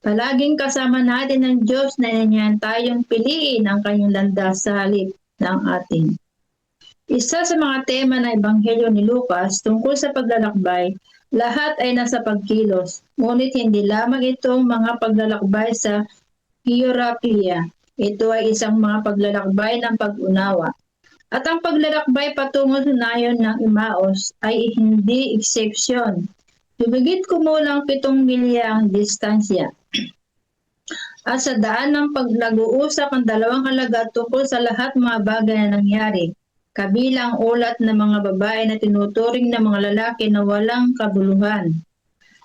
Palaging kasama natin ng Diyos na inanyahan tayong piliin ang kanyang landas sa halip ng atin. Isa sa mga tema ng Ebanghelyo ni Lucas tungkol sa paglalakbay, lahat ay nasa pagkilos, ngunit hindi lamang itong mga paglalakbay sa geographiya. Ito ay isang mga paglalakbay ng pag-unawa. At ang paglalakbay patungo sa nayon ng Emmaus ay hindi eksepsyon. Dumigit kumulang 7 milya ang distansya. At sa daan ng nag-uusap ang dalawang alagad tungkol sa lahat mga bagay na nangyari, kabilang ulat ng mga babae na tinuturing ng mga lalaki na walang kabuluhan.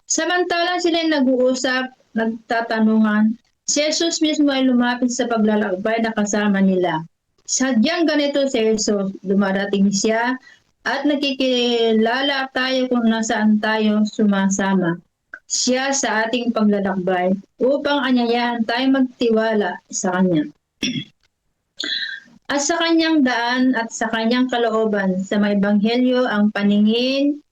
Samantalang sila nag-uusap, nagtatanungan, si Jesus mismo ay lumapit sa paglalakbay na kasama nila. Sadyang ganito si Jesus, dumarating siya at nakikilala tayo kung nasaan tayo sumasama. Siya sa ating paglalakbay upang anyayahan tayo magtiwala sa Kanya. At sa Kanyang daan at sa Kanyang kalooban sa may Ebanghelyo ang paningin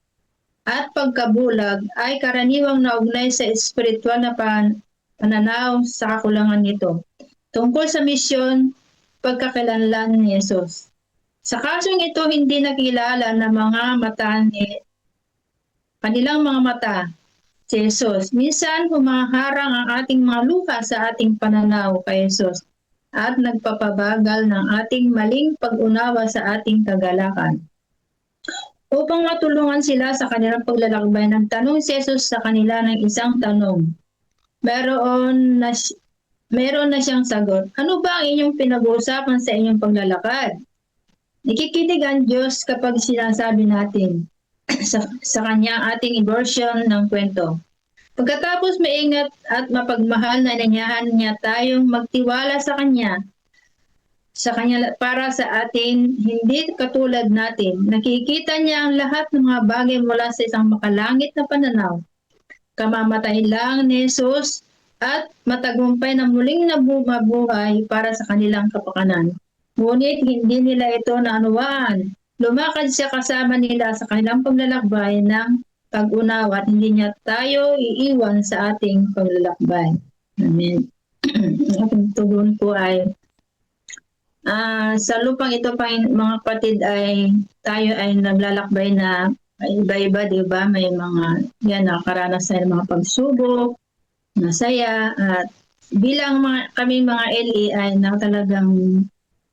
at pagkabulag ay karaniwang naugnay sa espiritual na pananaw sa kakulangan nito. Tungkol sa misyon, pagkakilanlan ni Jesus. Sa kasong ito, hindi nakilala ng mga mata ni kanilang mga mata si Jesus. Minsan, humaharang ang ating mga luha sa ating pananaw kay Jesus at nagpapabagal ng ating maling pag-unawa sa ating kagalakan. Upang matulungan sila sa kanilang paglalakbay, nagtanong si Jesus sa kanila ng isang tanong. Meron na siyang sagot. Ano ba ang inyong pinag-uusapan sa inyong paglalakad? Nakikinig ang Diyos kapag sinasabi natin sa Kanya ating version ng kwento. Pagkatapos maingat at mapagmahal na inanyahan niya tayong magtiwala sa Kanya para sa atin, hindi katulad natin. Nakikita niya ang lahat ng mga bagay mula sa isang makalangit na pananaw. Kamamatay lang ni Jesus at matagumpay na muling nabuhay para sa kanilang kapakanan. Ngunit hindi nila ito naunawaan. Lumakad siya kasama nila sa kanilang paglalakbay ng pag-unawa at hindi niya tayo iiwan sa ating paglalakbay. Amen. Ang ating tugon po ay sa lupang ito pa mga kapatid ay tayo ay naglalakbay na iba-iba, di ba? May mga nakakaranas na mga pagsubok, masaya, at bilang kami mga LE ay talagang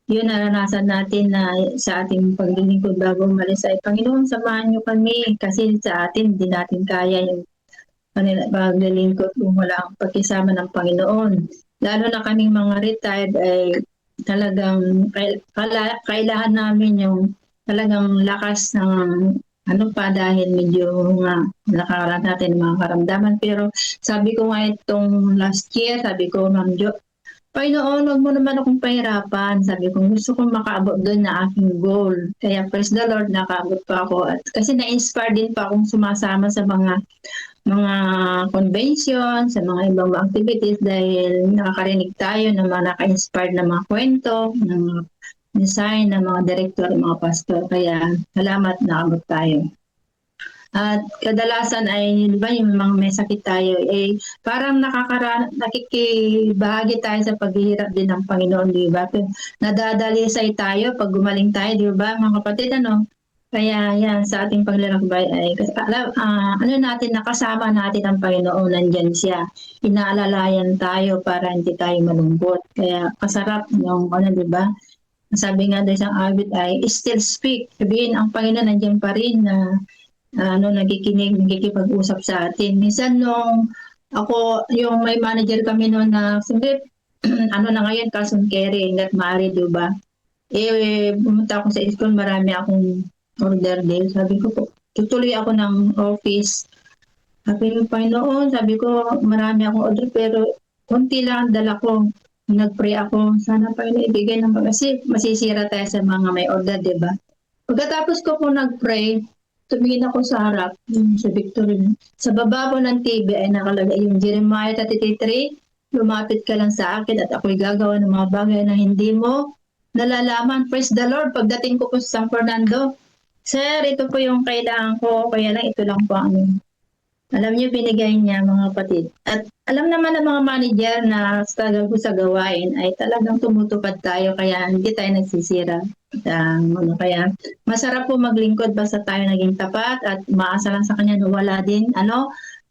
yun naranasan natin na sa ating paglilingkod bago umalis ay Panginoon, samahan niyo kami kasi sa atin hindi natin kaya yung paglilingkod kung wala ang pagkisama ng Panginoon. Lalo na kaming mga retired ay talagang kailangan namin yung talagang lakas ng dahil medyo nakakaroon natin ng mga karamdaman. Pero sabi ko nga itong last year, sabi ko, Ma'am Jo, Panginoon, wag mo naman akong pahirapan. Sabi ko, gusto kong makaabot doon na aking goal. Kaya praise the Lord, nakaabot pa ako. At kasi na-inspire din pa akong sumasama sa mga convention, sa mga ibang activities dahil nakakarinig tayo ng mga naka-inspired na mga kwento, ng mga design ng mga director, mga pastor. Kaya salamat na abot tayo. At kadalasan ay, di ba, yung mga may sakit tayo, parang nakikibahagi tayo sa paghihirap din ng Panginoon, di ba? Nadadalisay tayo pag gumaling tayo, di ba, mga kapatid, Kaya yan, sa ating paglalakbay ay, natin, nakasama natin ang Panginoon, nandyan siya. Inaalalayan tayo para hindi tayo malungkot. Kaya kasarap yung, di ba? Sabi nga doon isang awit ay, still speak. Sabihin, ang Panginoon nandyan pa rin na nakikinig, nakikipag-usap sa atin. Minsan nung ako, yung may manager kami noon na, na ngayon, Carson Kerry, not married, diba? Pumunta ako sa school, marami akong order din. Sabi ko po, tutuloy ako ng office. Sabi ko, Panginoon, sabi ko, marami akong order, pero konti lang ang dala ko. Nag-pray ako, sana Panginoon ibigay ng kasi masisira tayo sa mga may order, diba? Pagkatapos ko po nag-pray, tumingin ako sa harap, yung sa Victory. Sa baba po ng TV ay nakalagay yung Jeremiah 33, lumapit ka lang sa akin at ako'y gagawa ng mga bagay na hindi mo nalalaman. Praise the Lord. Pagdating ko po sa San Fernando, Sir, ito po yung kailangan ko, kaya lang ito lang po ang alam niyo, binigay niya mga kapatid. At alam naman ng mga manager na struggle ko sa gawain ay talagang tumutupad tayo kaya hindi tayo nagsisira. At, kaya masarap po maglingkod basta tayo naging tapat at maasa lang sa kanya na wala din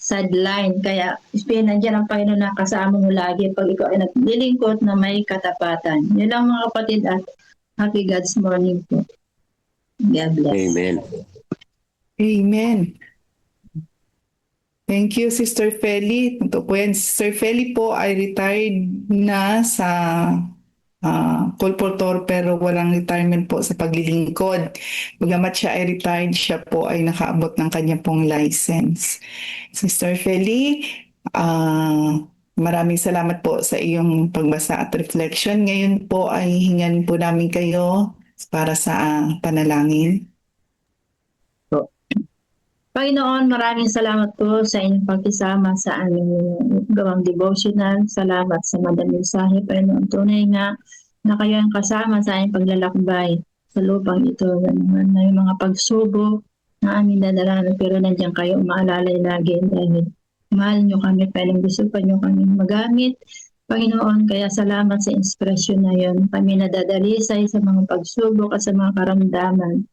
sideline. Kaya nandiyan ang Panginoon na kasama mo lagi pag ikaw ay naglilingkod na may katapatan. Yun lang mga kapatid at happy God's morning po. God bless. Amen. Amen. Thank you, Sister Feli. Ito po yan. Sister Feli po ay retired na sa colportor pero walang retirement po sa paglilingkod. Bagamat siya ay retired, siya po ay nakaabot ng kanya pong license. Sister Feli, maraming salamat po sa iyong pagbasa at reflection. Ngayon po ay hingan po namin kayo para sa panalangin. Panginoon, maraming salamat po sa inyong pagkisama sa aming gawang devotional. Salamat sa madaming mensahe, Panginoon. Tunay nga na kayo ang kasama sa aming paglalakbay sa lupang ito. Na yung mga pagsubok na aming dadalanan, pero nandiyan kayo umaalalay lagi dahil mahal nyo kami, Panginoon. Gusto pa nyo kami magamit. Panginoon, kaya salamat sa inspirasyon na yun. Kami nadadalisay sa mga pagsubok at sa mga karamdaman.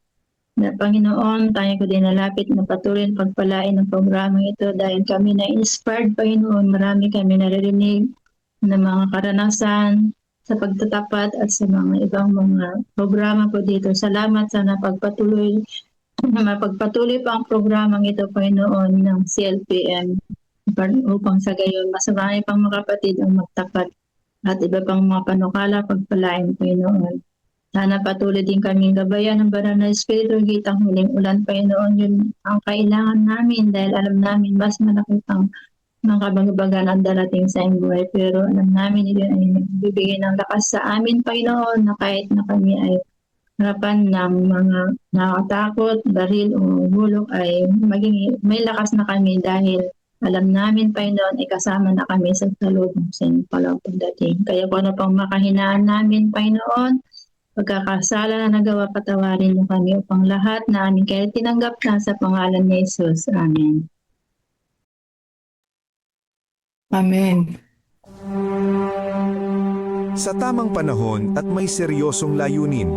Na Panginoon, tayo ko din nalapit na patuloy pagpalain ng programang ito dahil kami na-inspired, Panginoon. Marami kami naririnig na mga karanasan sa pagtatapat at sa mga ibang mga programa po dito. Salamat sa mapagpatuloy pa ang programang ito, Panginoon, ng CLPM upang sa gayon mas marami pang mga kapatid ang magtapat at iba pang mga panukala pagpalain, Panginoon. Sana patuloy din kaming gabayan ng banal na Espiritu, kitang huling ulan, Panginoon, yun ang kailangan namin dahil alam namin mas malaki pang mga kabagabagan ang darating sa aming buhay. Pero alam namin ito ay bibigay ng lakas sa amin, Panginoon, na kahit na kami ay harapan ng mga nakatakot, baril o bulok ay maging may lakas na kami dahil alam namin, Panginoon, ay kasama na kami sa salubong sa inyong pagdating. Kaya kung ano pang makahinaan namin, Panginoon, pagkakasala na nagawa, patawarin niyo kami upang lahat na aming kaya tinanggap na sa pangalan ni Jesus. Amen. Amen. Sa tamang panahon at may seryosong layunin,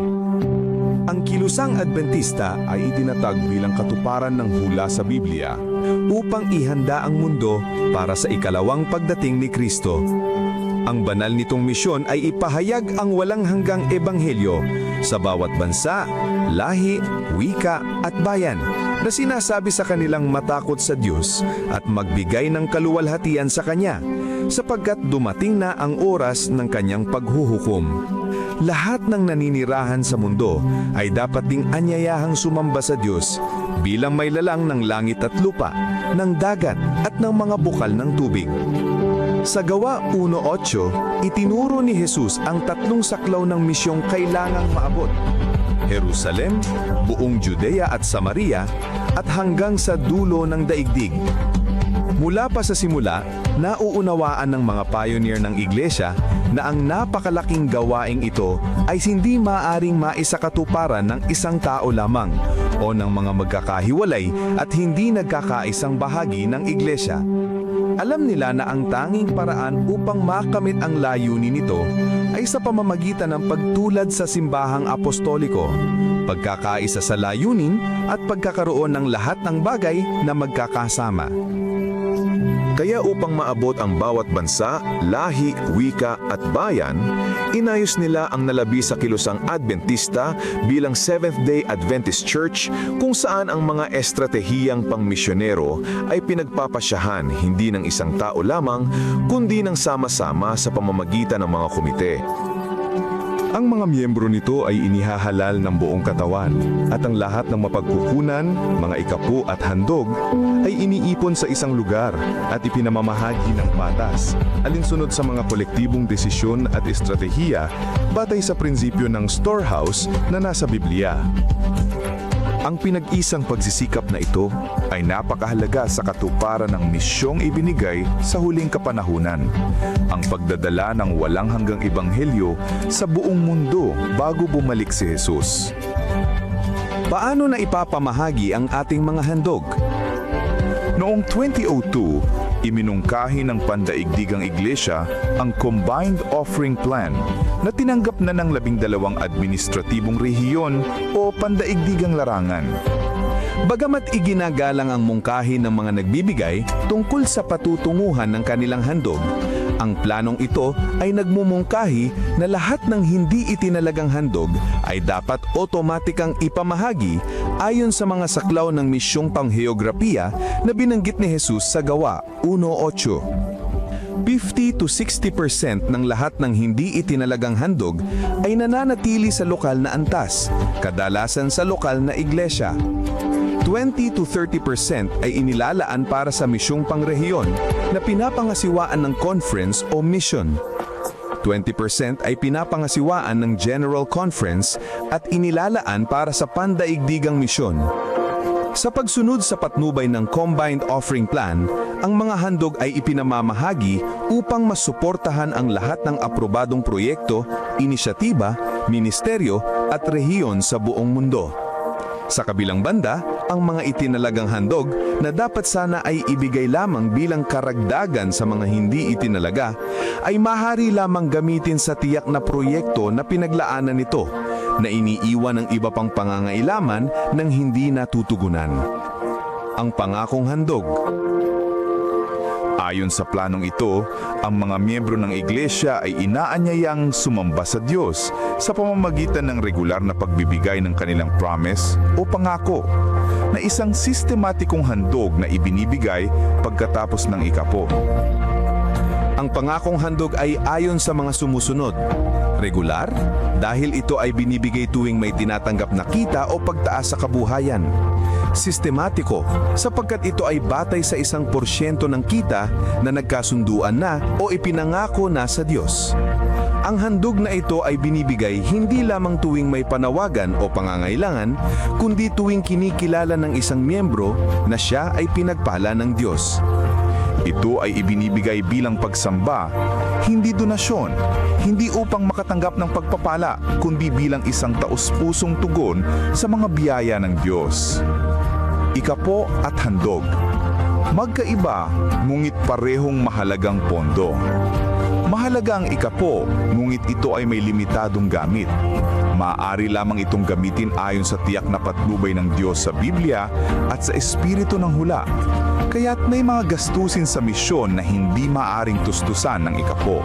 ang Kilusang Adventista ay itinatag bilang katuparan ng hula sa Biblia upang ihanda ang mundo para sa ikalawang pagdating ni Kristo. Ang banal nitong misyon ay ipahayag ang walang hanggang ebanghelyo sa bawat bansa, lahi, wika at bayan na sinasabi sa kanilang matakot sa Diyos at magbigay ng kaluwalhatian sa Kanya sapagkat dumating na ang oras ng Kanyang paghuhukom. Lahat ng naninirahan sa mundo ay dapat ding anyayahang sumamba sa Diyos bilang may lalang ng langit at lupa, ng dagat at ng mga bukal ng tubig. Sa Gawa 1:8, itinuro ni Jesus ang 3 saklaw ng misyong kailangang maabot: Jerusalem, buong Judea at Samaria, at hanggang sa dulo ng daigdig. Mula pa sa simula, nauunawaan ng mga pioneer ng iglesia na ang napakalaking gawaing ito ay hindi maaring maisakatuparan ng isang tao lamang o ng mga magkakahiwalay at hindi nagkakaisang bahagi ng iglesia. Alam nila na ang tanging paraan upang makamit ang layunin nito ay sa pamamagitan ng pagtulad sa simbahang apostoliko, pagkakaisa sa layunin at pagkakaroon ng lahat ng bagay na magkakasama. Kaya upang maabot ang bawat bansa, lahi, wika at bayan, inayos nila ang nalabi sa Kilusang Adventista bilang Seventh-day Adventist Church kung saan ang mga estratehiyang pangmisyonero ay pinagpapasyahan hindi ng isang tao lamang kundi ng sama-sama sa pamamagitan ng mga komite. Ang mga miyembro nito ay inihahalal ng buong katawan at ang lahat ng mapagkukunan, mga ikapu at handog ay iniipon sa isang lugar at ipinamamahagi ng patas, alinsunod sa mga kolektibong desisyon at estratehiya batay sa prinsipyo ng storehouse na nasa Biblia. Ang pinag-isang pagsisikap na ito ay napakahalaga sa katuparan ng misyong ibinigay sa huling kapanahunan, ang pagdadala ng walang hanggang ebanghelyo sa buong mundo bago bumalik si Jesus. Paano na ipapamahagi ang ating mga handog? Noong 2002, iminungkahi ng Pandaigdigang Iglesia ang Combined Offering Plan na tinanggap na ng 12 administratibong rehiyon o pandaigdigang larangan. Bagamat iginagalang ang mungkahi ng mga nagbibigay tungkol sa patutunguhan ng kanilang handog, ang planong ito ay nagmumungkahi na lahat ng hindi itinalagang handog ay dapat otomatikang ipamahagi ayon sa mga saklaw ng misyong pangheograpiya na binanggit ni Jesus sa Gawa 1:8. 50 to 60% ng lahat ng hindi itinalagang handog ay nananatili sa lokal na antas, kadalasan sa lokal na iglesia. 20 to 30% ay inilalaan para sa misyong pangrehiyon na pinapangasiwaan ng conference o mission. 20% ay pinapangasiwaan ng General Conference at inilalaan para sa pandaigdigang misyon. Sa pagsunod sa patnubay ng Combined Offering Plan, ang mga handog ay ipinamamahagi upang masuportahan ang lahat ng aprobadong proyekto, inisyatiba, ministeryo at rehiyon sa buong mundo. Sa kabilang banda, ang mga itinalagang handog na dapat sana ay ibigay lamang bilang karagdagan sa mga hindi itinalaga ay mahari lamang gamitin sa tiyak na proyekto na pinaglaanan nito na iniiwan ng iba pang pangangailaman ng hindi natutugunan. Ang pangakong handog. Ayon sa planong ito, ang mga miyembro ng iglesia ay inaanyayang sumamba sa Diyos sa pamamagitan ng regular na pagbibigay ng kanilang promise o pangako na isang sistematikong handog na ibinibigay pagkatapos ng ikapo. Ang pangakong handog ay ayon sa mga sumusunod. Regular, dahil ito ay binibigay tuwing may tinatanggap na kita o pagtaas sa kabuhayan. Sistematiko, sapagkat ito ay batay sa 1% ng kita na nagkasunduan na o ipinangako na sa Diyos. Ang handog na ito ay binibigay hindi lamang tuwing may panawagan o pangangailangan, kundi tuwing kinikilala ng isang miyembro na siya ay pinagpala ng Diyos. Ito ay ibinibigay bilang pagsamba, hindi donasyon, hindi upang makatanggap ng pagpapala, kundi bilang isang taus-pusong tugon sa mga biyaya ng Diyos. Ikapo at handog. Magkaiba, ngunit parehong mahalagang pondo. Mahalaga ang ikapo, ngunit ito ay may limitadong gamit. Maaari lamang itong gamitin ayon sa tiyak na patnubay ng Diyos sa Biblia at sa Espiritu ng hula. Kaya't may mga gastusin sa misyon na hindi maaaring tustusan ng ikapo.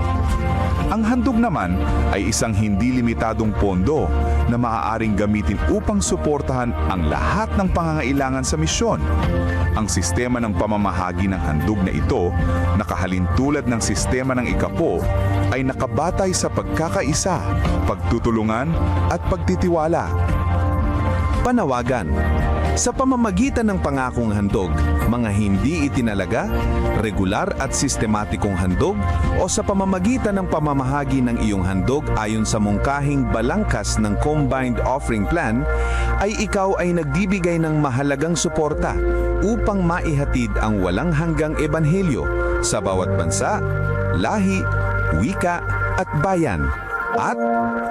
Ang handog naman ay isang hindi limitadong pondo na maaaring gamitin upang suportahan ang lahat ng pangangailangan sa misyon. Ang sistema ng pamamahagi ng handog na ito, nakahalintulad ng sistema ng ikapo, ay nakabatay sa pagkakaisa, pagtutulungan at pagtitiwala. Panawagan. Sa pamamagitan ng pangakong handog, mga hindi itinalaga, regular at sistematikong handog o sa pamamagitan ng pamamahagi ng iyong handog ayon sa mungkahing balangkas ng Combined Offering Plan, ay ikaw ay nagbibigay ng mahalagang suporta upang maihatid ang walang hanggang ebanghelyo sa bawat bansa, lahi, wika at bayan. At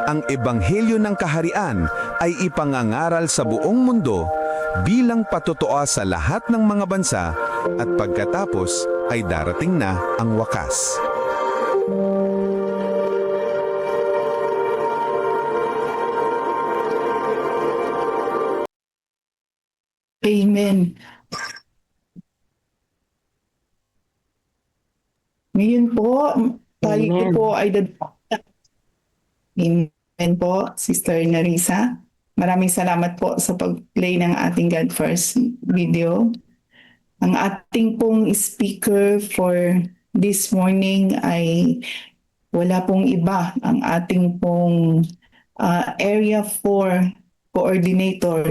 ang ebanghelyo ng kaharian ay ipangangaral sa buong mundo bilang patotoo sa lahat ng mga bansa at pagkatapos ay darating na ang wakas. Amen. Ngayon po, tayo Amen. po ay Amen po, Sister Narisa. Maraming salamat po sa pag-play ng ating God First video. Ang ating pong speaker for this morning ay wala pong iba. Ang ating pong Area 4 Coordinator.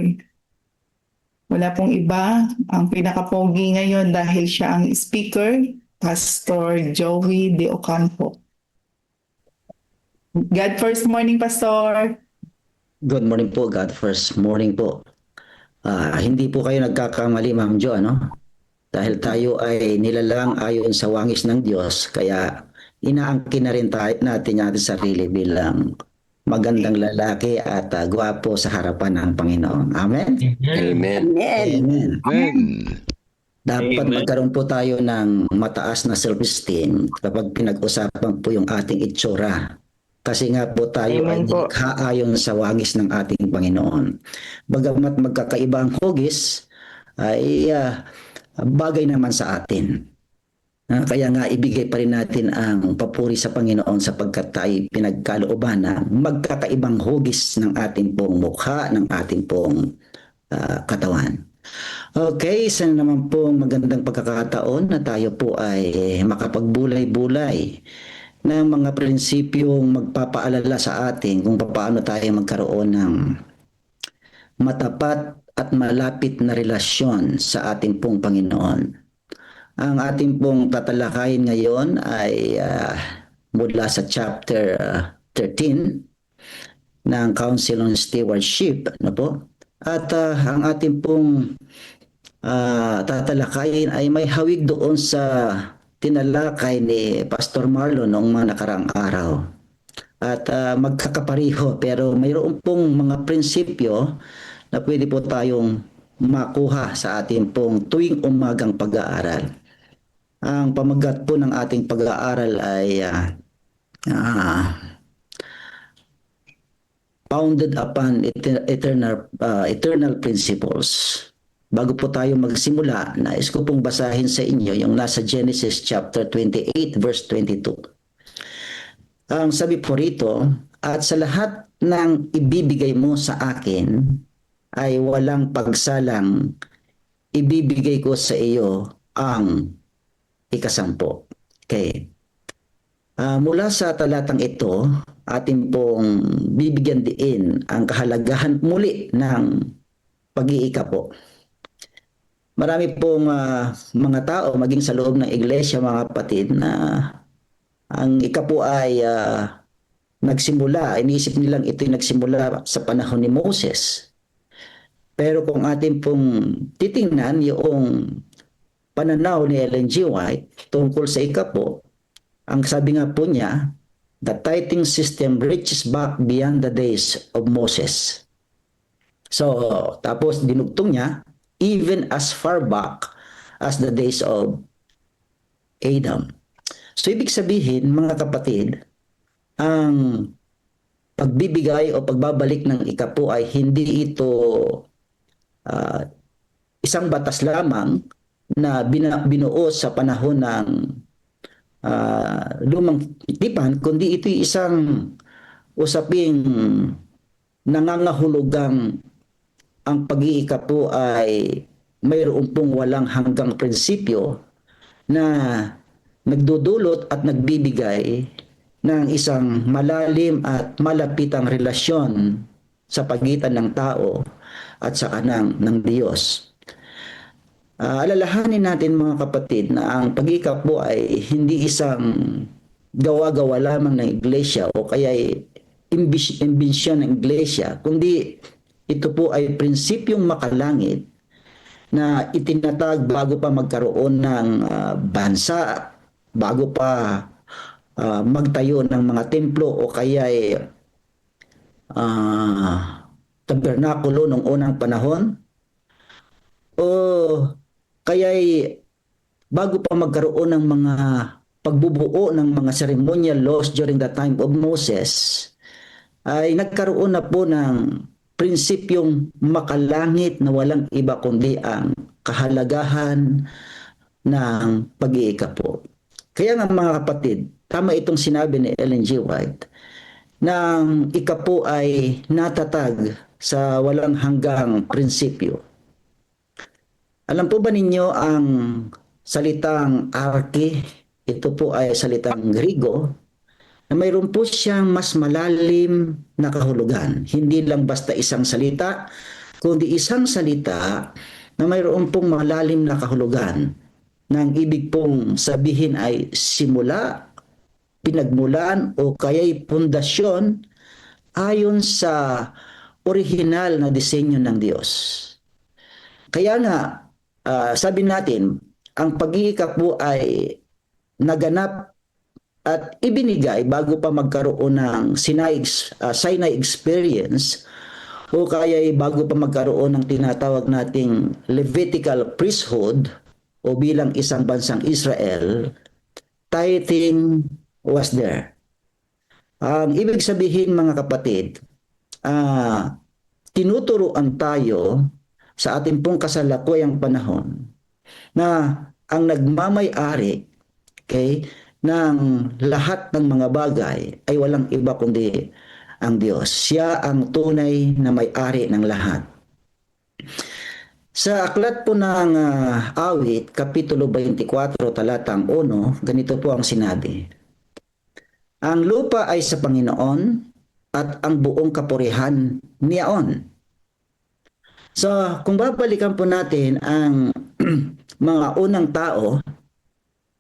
Wala pong iba. Ang pinakapogi ngayon dahil siya ang speaker, Pastor Joey De Ocampo. God First morning, Pastor. Good morning po, God First morning po. Hindi po kayo nagkakamali, Ma'am Jo, ano? Dahil tayo ay nilalang ayon sa wangis ng Diyos, kaya inaangkin na rin natin ating sarili bilang magandang lalaki at gwapo sa harapan ng Panginoon. Amen? Amen. Amen. Amen. Dapat magkaroon po tayo ng mataas na self-esteem kapag pinag-usapan po yung ating itsura. Kasi nga po tayo ay Amen po. ayon sa wangis ng ating Panginoon. Bagamat magkakaiba ang hugis, ay bagay naman sa atin. Kaya nga ibigay pa rin natin ang papuri sa Panginoon sapagkat tayo pinagkalooban na magkakaibang hugis ng ating pong mukha, ng ating pong katawan. Okay, isa na naman pong magandang pagkakataon na tayo po ay makapagbulay-bulay ng mga prinsipyong magpapaalala sa atin kung paano tayo magkaroon ng matapat at malapit na relasyon sa ating pong Panginoon. Ang ating pong tatalakayin ngayon ay mula sa chapter 13 ng Council on Stewardship. Ano po? At ang ating pong tatalakayin ay may hawig doon sa tinalakay ni Pastor Marlon noong mga nakaraang araw. At magkakapariho pero mayroon pong mga prinsipyo na pwede po tayong makuha sa ating pong tuwing umagang pag-aaral. Ang pamagat po ng ating pag-aaral ay founded upon eternal principles. Bago po tayo magsimula, nais ko pong basahin sa inyo yung nasa Genesis chapter 28 verse 22. Ang sabi po rito, at sa lahat ng ibibigay mo sa akin ay walang pagsalang ibibigay ko sa iyo ang ikasampo. Okay. Mula sa talatang ito, ating pong bibigyan diin ang kahalagahan muli ng pag-iikapo. Marami pong mga tao, maging sa loob ng iglesia, mga kapatid, na ang ikapo ay nagsimula, iniisip nilang ito'y nagsimula sa panahon ni Moses. Pero kung ating pong titingnan yung pananaw ni Ellen G. White tungkol sa ikapo, ang sabi nga po niya, the tithing system reaches back beyond the days of Moses. So, tapos dinugtong niya, even as far back as the days of Adam. So, ibig sabihin, mga kapatid, ang pagbibigay o pagbabalik ng ikapo ay hindi ito isang batas lamang na binuo sa panahon ng lumang tipan, kundi ito isang usaping nangangahulugang ang pag-iikapo ay mayroon pong walang hanggang prinsipyo na nagdudulot at nagbibigay ng isang malalim at malapitang relasyon sa pagitan ng tao at sa anak ng Diyos. Alalahanin natin, mga kapatid, na ang pag-iikapo ay hindi isang gawa-gawa lamang ng iglesia o kaya imbensyon ng iglesia, kundi ito po ay prinsipyong makalangit na itinatag bago pa magkaroon ng bansa, bago pa magtayo ng mga templo o kaya tabernakulo noong unang panahon, o kaya bago pa magkaroon ng mga pagbubuo ng mga ceremonial laws during the time of Moses, ay nagkaroon na po ng prinsipyong makalangit na walang iba kundi ang kahalagahan ng pag-iikapo. Kaya nga, mga kapatid, tama itong sinabi ni Ellen G. White, na ang ikapo ay natatag sa walang hanggang prinsipyo. Alam po ba ninyo ang salitang arche? Ito po ay salitang Griego na mayroon po siyang mas malalim na kahulugan. Hindi lang basta isang salita, kundi isang salita na mayroon pong malalim na kahulugan. Na ang ibig pong sabihin ay simula, pinagmulan o kaya'y pundasyon ayon sa orihinal na disenyo ng Diyos. Kaya nga, sabi natin, ang pag-iikap po ay naganap at ibinigay bago pa magkaroon ng Sinai experience o kaya bago pa magkaroon ng tinatawag nating Levitical priesthood o bilang isang bansang Israel, tithing was there. Ang ibig sabihin mga kapatid, tinuturuan tayo sa ating pong kasalukuyang panahon na ang nagmamay-ari, okay, ng lahat ng mga bagay ay walang iba kundi ang Diyos. Siya ang tunay na may-ari ng lahat. Sa aklat po ng Awit, Kapitulo 24, talatang 1, ganito po ang sinabi. Ang lupa ay sa Panginoon at ang buong kapurihan niyaon. So, kung babalikan po natin ang mga unang tao,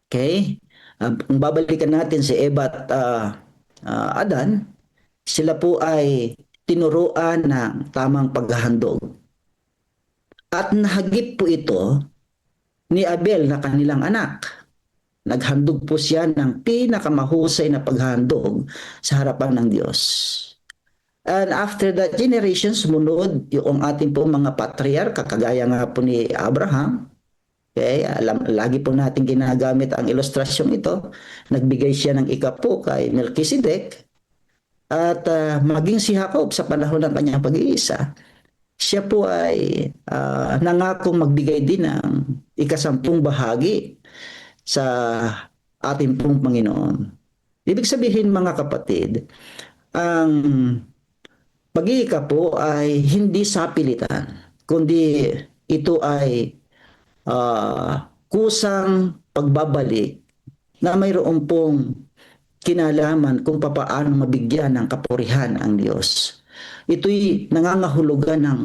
okay, kung babalikan natin si Eva at Adan, sila po ay tinuruan ng tamang paghahandog. At nahagip po ito ni Abel na kanilang anak. Naghandog po siya ng pinakamahusay na paghahandog sa harapan ng Diyos. And after that generation, sumunod yung ating po mga patriarka, kagaya nga po ni Abraham. Okay, lagi po natin ginagamit ang ilustrasyong ito. Nagbigay siya ng ikapo kay Melchizedek. At maging si Jacob sa panahon ng kanyang pag-iisa, siya po ay nangakong magbigay din ng ikasampung bahagi sa ating pong Panginoon. Ibig sabihin mga kapatid, ang pag-iika po ay hindi sapilitan, kundi ito ay kusang pagbabalik na mayroon pong kinalaman kung papaano mabigyan ng kapurihan ang Diyos. Ito'y nangangahulugan ng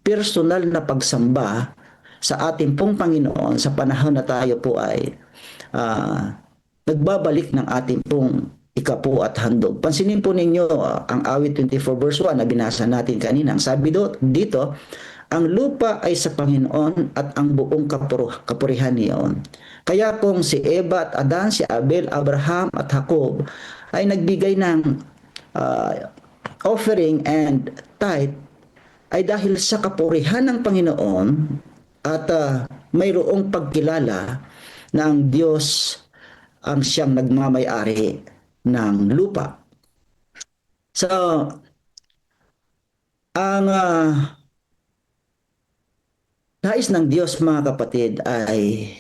personal na pagsamba sa ating pong Panginoon sa panahon na tayo po ay nagbabalik ng ating pong ikapo at handog. Pansinin po ninyo ang Awit 24 verse 1 na binasa natin kanina. Ang sabi dito, ang lupa ay sa Panginoon at ang buong kapurihan niyon. Kaya kung si Eva at Adan, si Abel, Abraham at Jacob ay nagbigay ng offering and tithe, ay dahil sa kapurihan ng Panginoon at mayroong pagkilala na ang Diyos ang siyang nagmamay-ari ng lupa. So, ang nais ng Diyos mga kapatid ay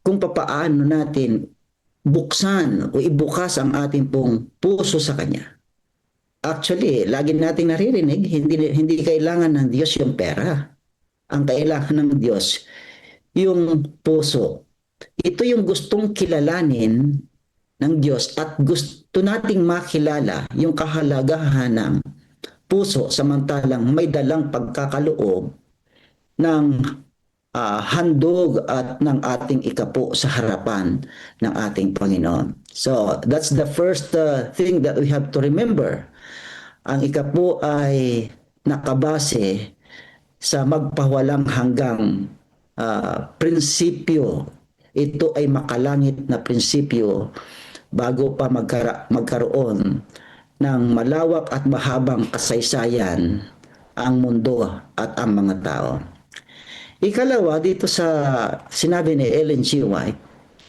kung papaano natin buksan o ibukas ang ating pong puso sa Kanya. Actually, lagi nating naririnig, hindi kailangan ng Diyos yung pera. Ang kailangan ng Diyos, yung puso. Ito yung gustong kilalanin ng Diyos at gusto nating makilala yung kahalagahan ng puso samantalang may dalang pagkakaloob ng handog at ng ating ikapo sa harapan ng ating Panginoon. So, that's the first thing that we have to remember. Ang ikapo ay nakabase sa magpawalang hanggang prinsipyo. Ito ay makalangit na prinsipyo bago pa magkaroon ng malawak at mahabang kasaysayan ang mundo at ang mga tao. Ikalawa, dito sa sinabi ni Ellen G. White,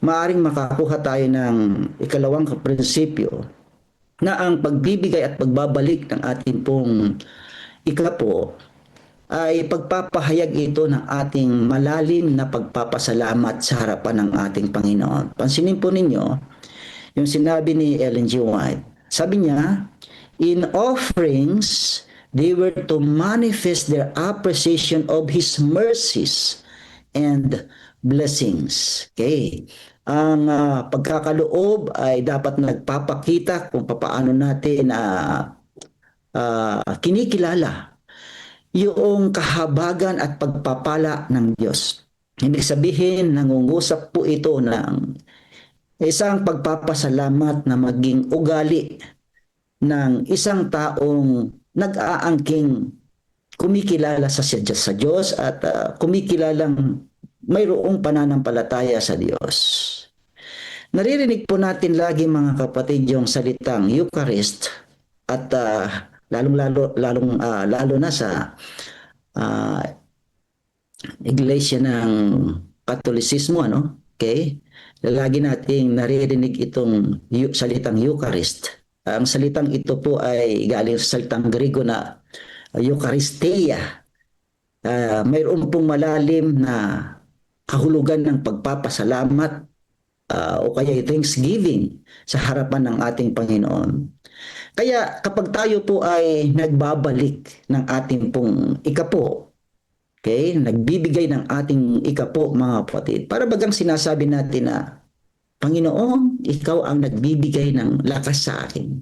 maaring makakuha tayo ng ikalawang prinsipyo na ang pagbibigay at pagbabalik ng ating pong ikapo ay pagpapahayag ito ng ating malalim na pagpapasalamat sa harapan ng ating Panginoon. Pansinin po ninyo yung sinabi ni Ellen G. White. Sabi niya, in offerings, they were to manifest their appreciation of His mercies and blessings. Okay. Ang pagkakaloob ay dapat nagpapakita kung paano natin kinikilala yung kahabagan at pagpapala ng Diyos. Ibig sabihin, nangungusap po ito ng isang pagpapasalamat na maging ugali ng isang taong nag-aangking kumikilala sa Diyos at kumikilalang mayroong pananampalataya sa Diyos. Naririnig po natin lagi mga kapatid yung salitang Eucharist at lalo na sa iglesia ng Katolisismo, ano? Okay? Lagi nating naririnig itong salitang Eucharist. Ang salitang ito po ay galing sa salitang Grego na Eucharistia. Mayroon pong malalim na kahulugan ng pagpapasalamat o kaya thanksgiving sa harapan ng ating Panginoon. Kaya kapag tayo po ay nagbabalik ng ating pong ikapo, okay, nagbibigay ng ating ikapo mga kapatid, para bagang sinasabi natin na, Panginoon, ikaw ang nagbibigay ng lakas sa akin.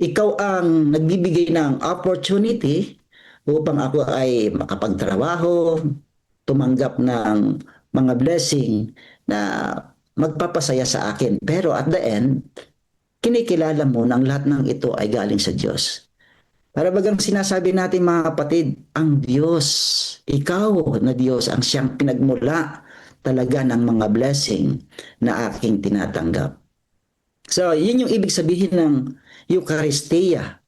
Ikaw ang nagbibigay ng opportunity upang ako ay makapagtrabaho, tumanggap ng mga blessing na magpapasaya sa akin. Pero at the end, kinikilala mo na ang lahat ng ito ay galing sa Diyos. Para bagang sinasabi natin mga kapatid, ang Diyos, ikaw na Diyos ang siyang pinagmula talaga ng mga blessing na aking tinatanggap. So, yun yung ibig sabihin ng Eucharistia.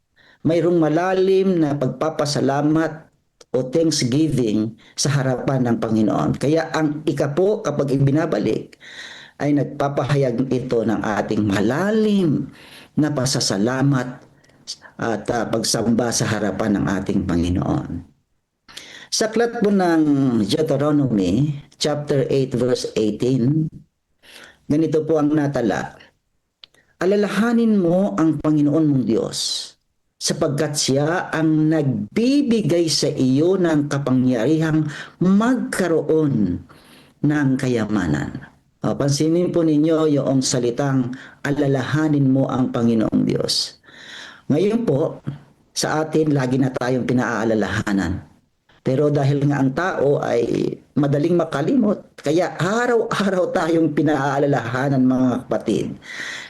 Mayroong malalim na pagpapasalamat o thanksgiving sa harapan ng Panginoon. Kaya ang ikapo kapag ibinabalik ay nagpapahayag ito ng ating malalim na pasasalamat at pagsamba sa harapan ng ating Panginoon. Sa aklat po ng Deuteronomy, chapter 8, verse 18, ganito po ang natala, alalahanin mo ang Panginoon mong Diyos, sapagkat siya ang nagbibigay sa iyo ng kapangyarihang magkaroon ng kayamanan. Pansinin po ninyo yung salitang alalahanin mo ang Panginoong Diyos. Ngayon po, sa atin lagi na tayong pinaalalahanan. Pero dahil nga ang tao ay madaling makalimot, kaya araw-araw tayong pinaalalahanan mga kapatid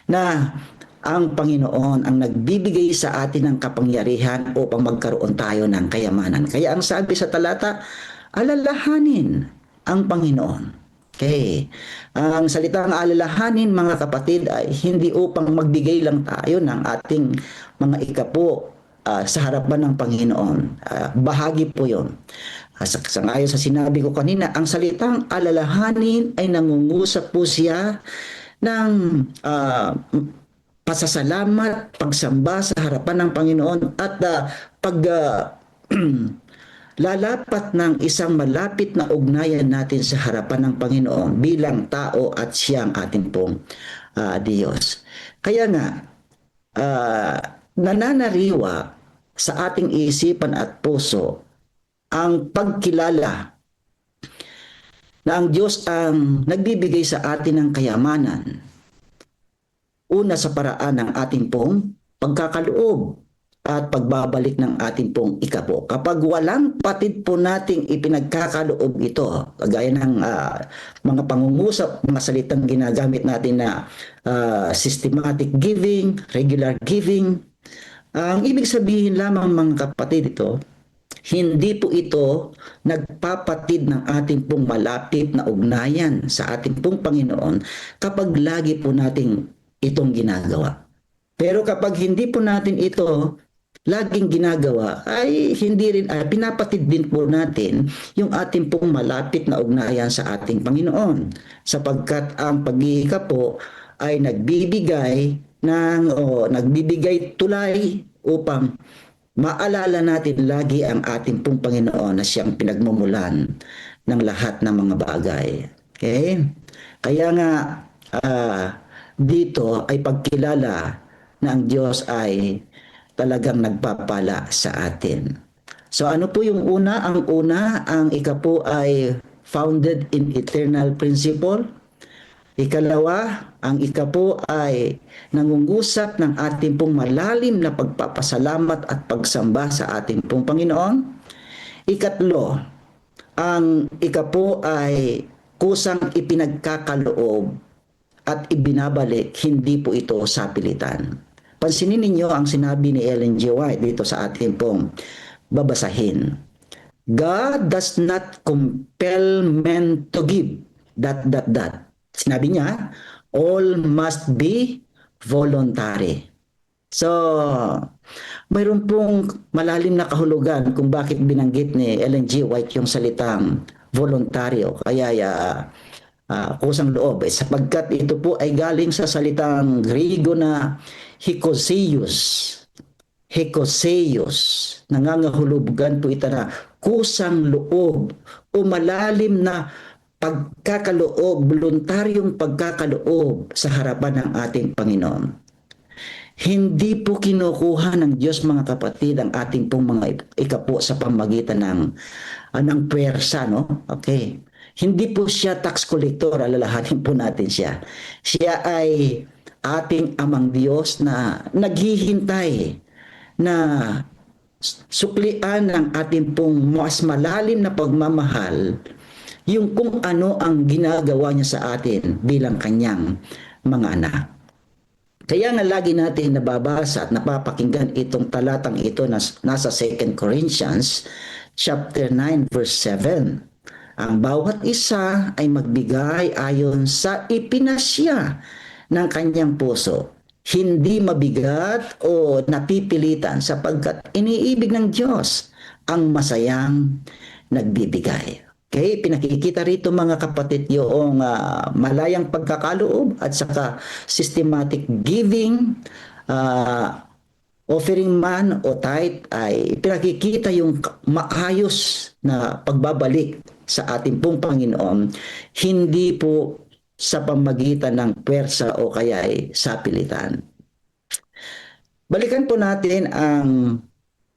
na ang Panginoon ang nagbibigay sa atin ng kapangyarihan upang magkaroon tayo ng kayamanan. Kaya ang sabi sa talata, alalahanin ang Panginoon. Okay. Ang salitang alalahanin mga kapatid ay hindi upang magbigay lang tayo ng ating mga ikapo sa harapan ng Panginoon. Bahagi po yun. Sangayon sa sinabi ko kanina, ang salitang alalahanin ay nangungusap po siya ng pasasalamat, pagsamba sa harapan ng Panginoon at lalapat ng isang malapit na ugnayan natin sa harapan ng Panginoon bilang tao at siyang ating pong Diyos. Kaya nga, nananariwa sa ating isipan at puso ang pagkilala na ang Diyos ang nagbibigay sa atin ng kayamanan. Una sa paraan ng ating pong pagkakaloob at pagbabalik ng ating pong ikapo. Kapag walang patid po nating ipinagkakaloob ito, kagaya ng mga pangungusap, mga salitang ginagamit natin na systematic giving, regular giving, ang ibig sabihin lamang mga kapatid ito, hindi po ito nagpapatid ng ating pong malapit na ugnayan sa ating pong Panginoon kapag lagi po nating itong ginagawa. Pero kapag hindi po natin ito laging ginagawa, ay hindi rin, pinapatid din po natin yung ating pong malapit na ugnayan sa ating Panginoon. Sapagkat ang pag-iika po ay nagbibigay tulay upang maalala natin lagi ang ating pong Panginoon na siyang pinagmumulan ng lahat ng mga bagay. Okay? Kaya nga, dito ay pagkilala na ang Diyos ay talagang nagpapala sa atin. So ano po yung una? Ang ikapo ay founded in eternal principle. Ikalawa, ang ikapo ay nangungusap ng ating pong malalim na pagpapasalamat at pagsamba sa ating pong Panginoon. Ikatlo, ang ikapo ay kusang ipinagkakaloob at ibinabalik, hindi po ito sapilitan. Pansinin ninyo ang sinabi ni Ellen G. White dito sa ating pong babasahin. God does not compel men to give. That. Sinabi niya, all must be voluntary. So, mayroon pong malalim na kahulugan kung bakit binanggit ni Ellen G. White yung salitang voluntaryo. Kaya kusang loob. Sapagkat ito po ay galing sa salitang Griego na hikoseios. Nangangahulugan po ito na kusang loob o malalim na pagkakaloob, voluntaryong pagkakaloob sa harapan ng ating Panginoon. Hindi po kinukuha ng Diyos, mga kapatid, ang ating pong mga ikapo sa pamagitan ng puwersa, no? Okay. Hindi po siya tax collector, alalahanin po natin siya. Siya ay ating amang Diyos na naghihintay na suklian ng ating pong mas malalim na pagmamahal yung kung ano ang ginagawa niya sa atin bilang kanyang mga anak. Kaya nga lagi natin nababasa at napapakinggan itong talatang ito na nasa 2 Corinthians chapter 9 verse 7. Ang bawat isa ay magbigay ayon sa ipinasya ng kanyang puso, hindi mabigat o napipilitan, sapagkat iniibig ng Diyos ang masayang nagbibigay. Okay, pinakikita rito mga kapatid yung malayang pagkakaloob at saka systematic giving, offering man o tithe, ay pinakikita yung maayos na pagbabalik sa ating pong Panginoon, hindi po sa pamagitan ng puwersa o kaya ay sapilitan. Balikan po natin ang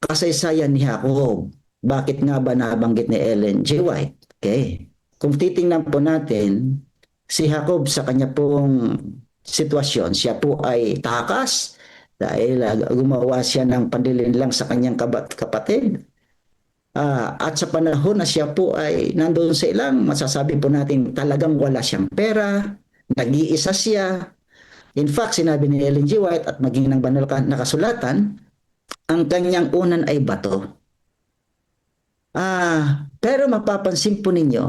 kasaysayan ni Jacob. Bakit nga ba nabanggit ni Ellen G. White? Okay. Kung titingnan po natin, si Jacob sa kanya pong sitwasyon, siya po ay takas dahil gumawa siya ng panlilinlang sa kanyang kapatid. At sa panahon na siya po ay nandoon sa ilang, masasabi po natin talagang wala siyang pera, nag-iisa siya. In fact, sinabi ni Ellen G. White at maging ng banal na kasulatan, ang kanyang unan ay bato. Pero mapapansin po ninyo,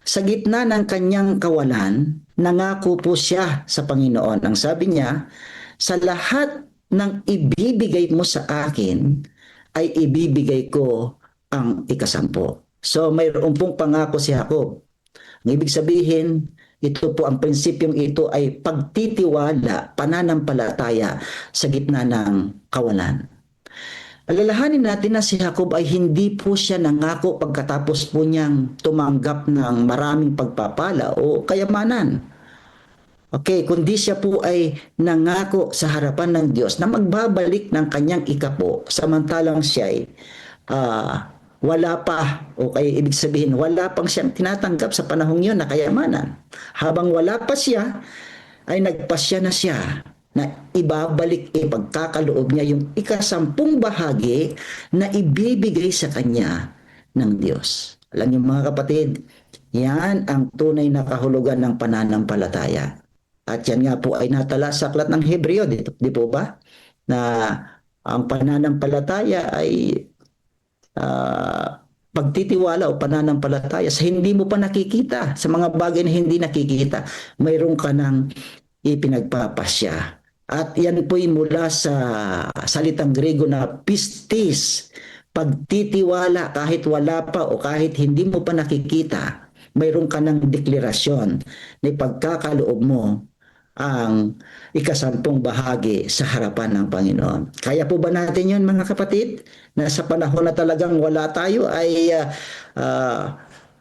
sa gitna ng kanyang kawalan, nangako po siya sa Panginoon. Ang sabi niya, sa lahat ng ibibigay mo sa akin, ay ibibigay ko ang 10. So mayroon pong pangako si Jacob. Ang ibig sabihin, ito po ang prinsipyong ito ay pagtitiwala, pananampalataya sa gitna ng kawalan. Alalahanin natin na si Jacob ay hindi po siya nangako pagkatapos po niyang tumanggap ng maraming pagpapala o kayamanan. Okay, kundi siya po ay nangako sa harapan ng Diyos na magbabalik ng kanyang ikapo samantalang siya ay wala pa, o kaya ibig sabihin wala pang siyang tinatanggap sa panahong yun na kayamanan. Habang wala pa siya, ay nagpasya na siya na ibabalik pagkakaloob niya yung 10 bahagi na ibibigay sa kanya ng Diyos. Alam niyo mga kapatid, yan ang tunay na kahulugan ng pananampalataya. At yan nga po ay natala sa aklat ng Hebreo, di po ba? Na ang pananampalataya ay pagtitiwala o pananampalataya sa hindi mo pa nakikita, sa mga bagay na hindi nakikita, mayroon ka ng ipinagpapasya. At yan po'y mula sa salitang Grego na pistis, pagtitiwala kahit wala pa o kahit hindi mo pa nakikita, mayroon ka ng deklarasyon na ipagkakaloob mo ang 10 bahagi sa harapan ng Panginoon. Kaya po ba natin yun mga kapatid? Na sa panahon na talagang wala tayo ay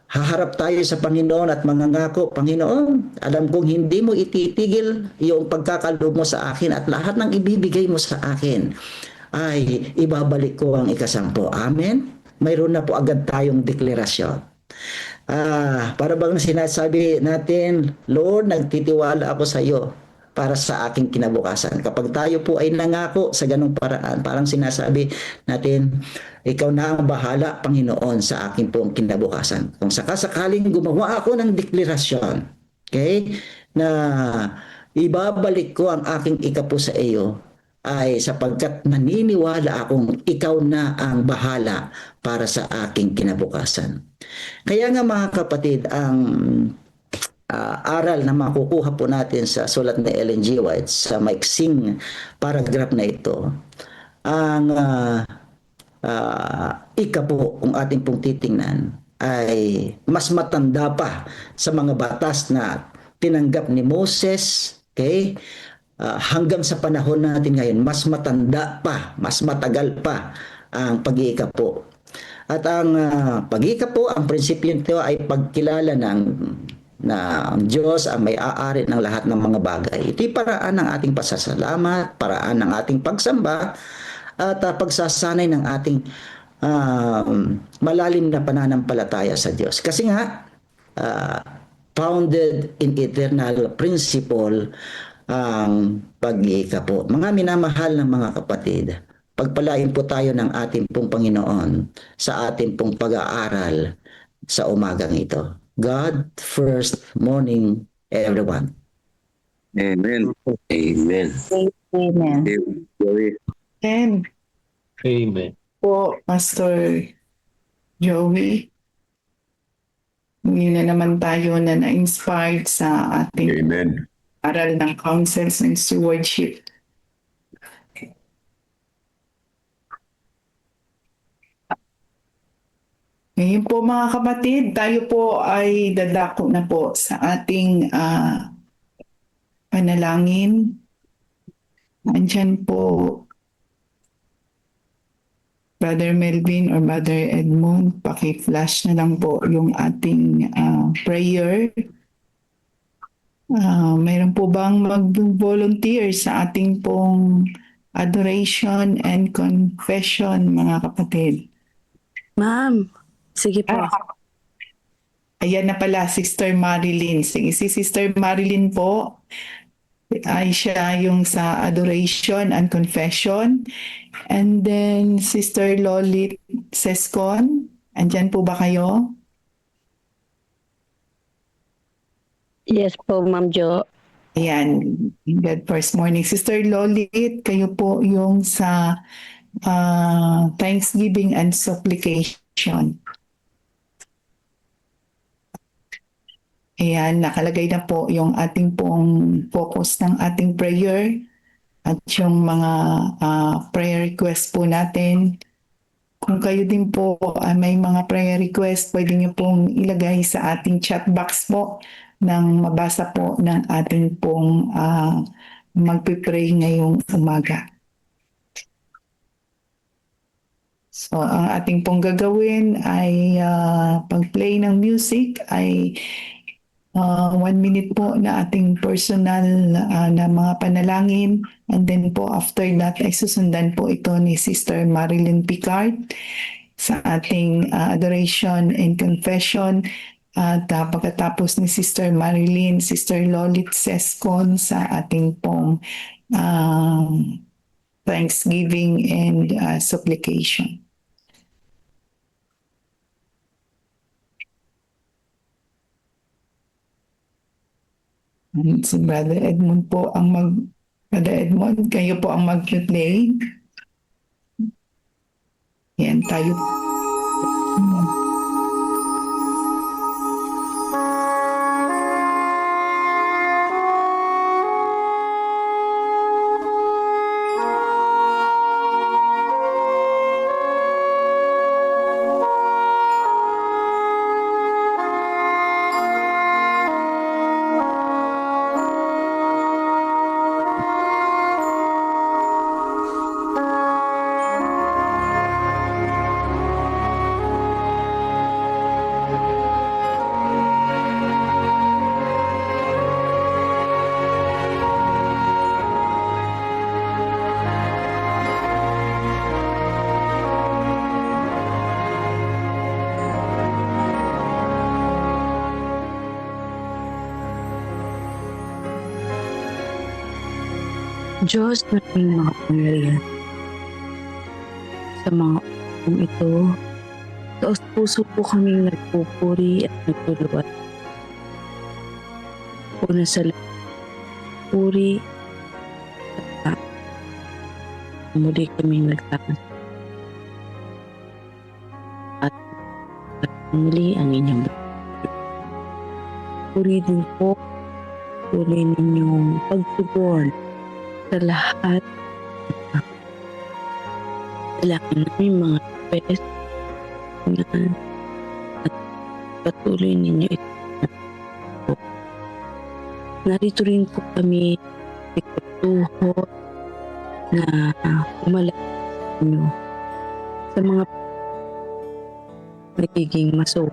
haharap tayo sa Panginoon at mangangako, Panginoon, alam kong hindi mo ititigil yung pagkakaloob mo sa akin at lahat ng ibibigay mo sa akin ay ibabalik ko ang 10. Amen? Mayroon na po agad tayong deklarasyon. Para bang sinasabi natin, Lord, nagtitiwala ako sa iyo para sa aking kinabukasan. Kapag tayo po ay nangako sa ganung paraan, parang sinasabi natin, ikaw na ang bahala, Panginoon, sa aking pong kinabukasan. Kung sakasakaling gumawa ako ng deklarasyon, okay, na ibabalik ko ang aking ikapo sa iyo, ay sapagkat naniniwala akong ikaw na ang bahala para sa aking kinabukasan. Kaya nga mga kapatid, ang aral na makukuha po natin sa sulat ni Ellen G. White sa maiksing paragraph na ito, ang ika po kung ating pong titingnan ay mas matanda pa sa mga batas na tinanggap ni Moses, okay? Hanggang sa panahon natin ngayon, mas matanda pa, mas matagal pa ang pag-iika po. At ang pag-iika po, ang prinsipyo nito ay pagkilala na ang Diyos ang may-aari ng lahat ng mga bagay. Ito'y paraan ng ating pasasalamat, paraan ng ating pagsamba, at pagsasanay ng ating malalim na pananampalataya sa Diyos. Kasi nga, founded in eternal principle ang pag-iika po. Mga minamahal ng mga kapatid, pagpalain po tayo ng ating pong Panginoon sa ating pong pag-aaral sa umagang ito. God first, morning, everyone. Amen. Amen. Amen. And Amen. po, Pastor Joey, yun na naman tayo na na-inspired sa ating Amen. aral ng counsels and stewardship. Ngayon po mga kapatid, tayo po ay dadako na po sa ating panalangin. Andyan po Brother Melvin or Brother Edmund, paki-flash na lang po yung ating prayer. Mayroon po bang mag-volunteer sa ating pong adoration and confession, mga kapatid? Ma'am, sige po. Ayan na pala, Sister Marilyn. Sige, si Sister Marilyn po ay siya yung sa adoration and confession. And then Sister Lolit Sescon, andyan po ba kayo? Yes po, Ma'am Jo. Ayan, God first morning. Sister Lolit, kayo po yung sa Thanksgiving and Supplication. Ayan, nakalagay na po yung ating pong focus ng ating prayer at yung mga prayer request po natin. Kung kayo din po may mga prayer request, pwede niyo pong ilagay sa ating chat box po nang mabasa po ng ating pong magpipray ngayong umaga. So, ang ating pong gagawin ay pag-play ng music ay 1 minute po na ating personal na mga panalangin. And then po after that ay susundan po ito ni Sister Marilyn Picard sa ating adoration and confession. At pagkatapos ni Sister Marilyn, Sister Lolit Sescon sa ating pong Thanksgiving and supplication. Si Brother Edmund po ang Brother Edmund, kayo po ang mag-play. Yan, tayo. Diyos na aming mga pangyarihan. Sa mga oras ito, taos puso po kaming nagpupuri at nagtuluwat. Una sa lahat, puri at muli kaming nagsama at muli ang inyong puri din po tuloy ninyong pagtugon sa lahat kailangan namin mga request at patuloy ninyo ito. Narito rin po kami ikutuhot na umalala nyo sa mga nagiging maso.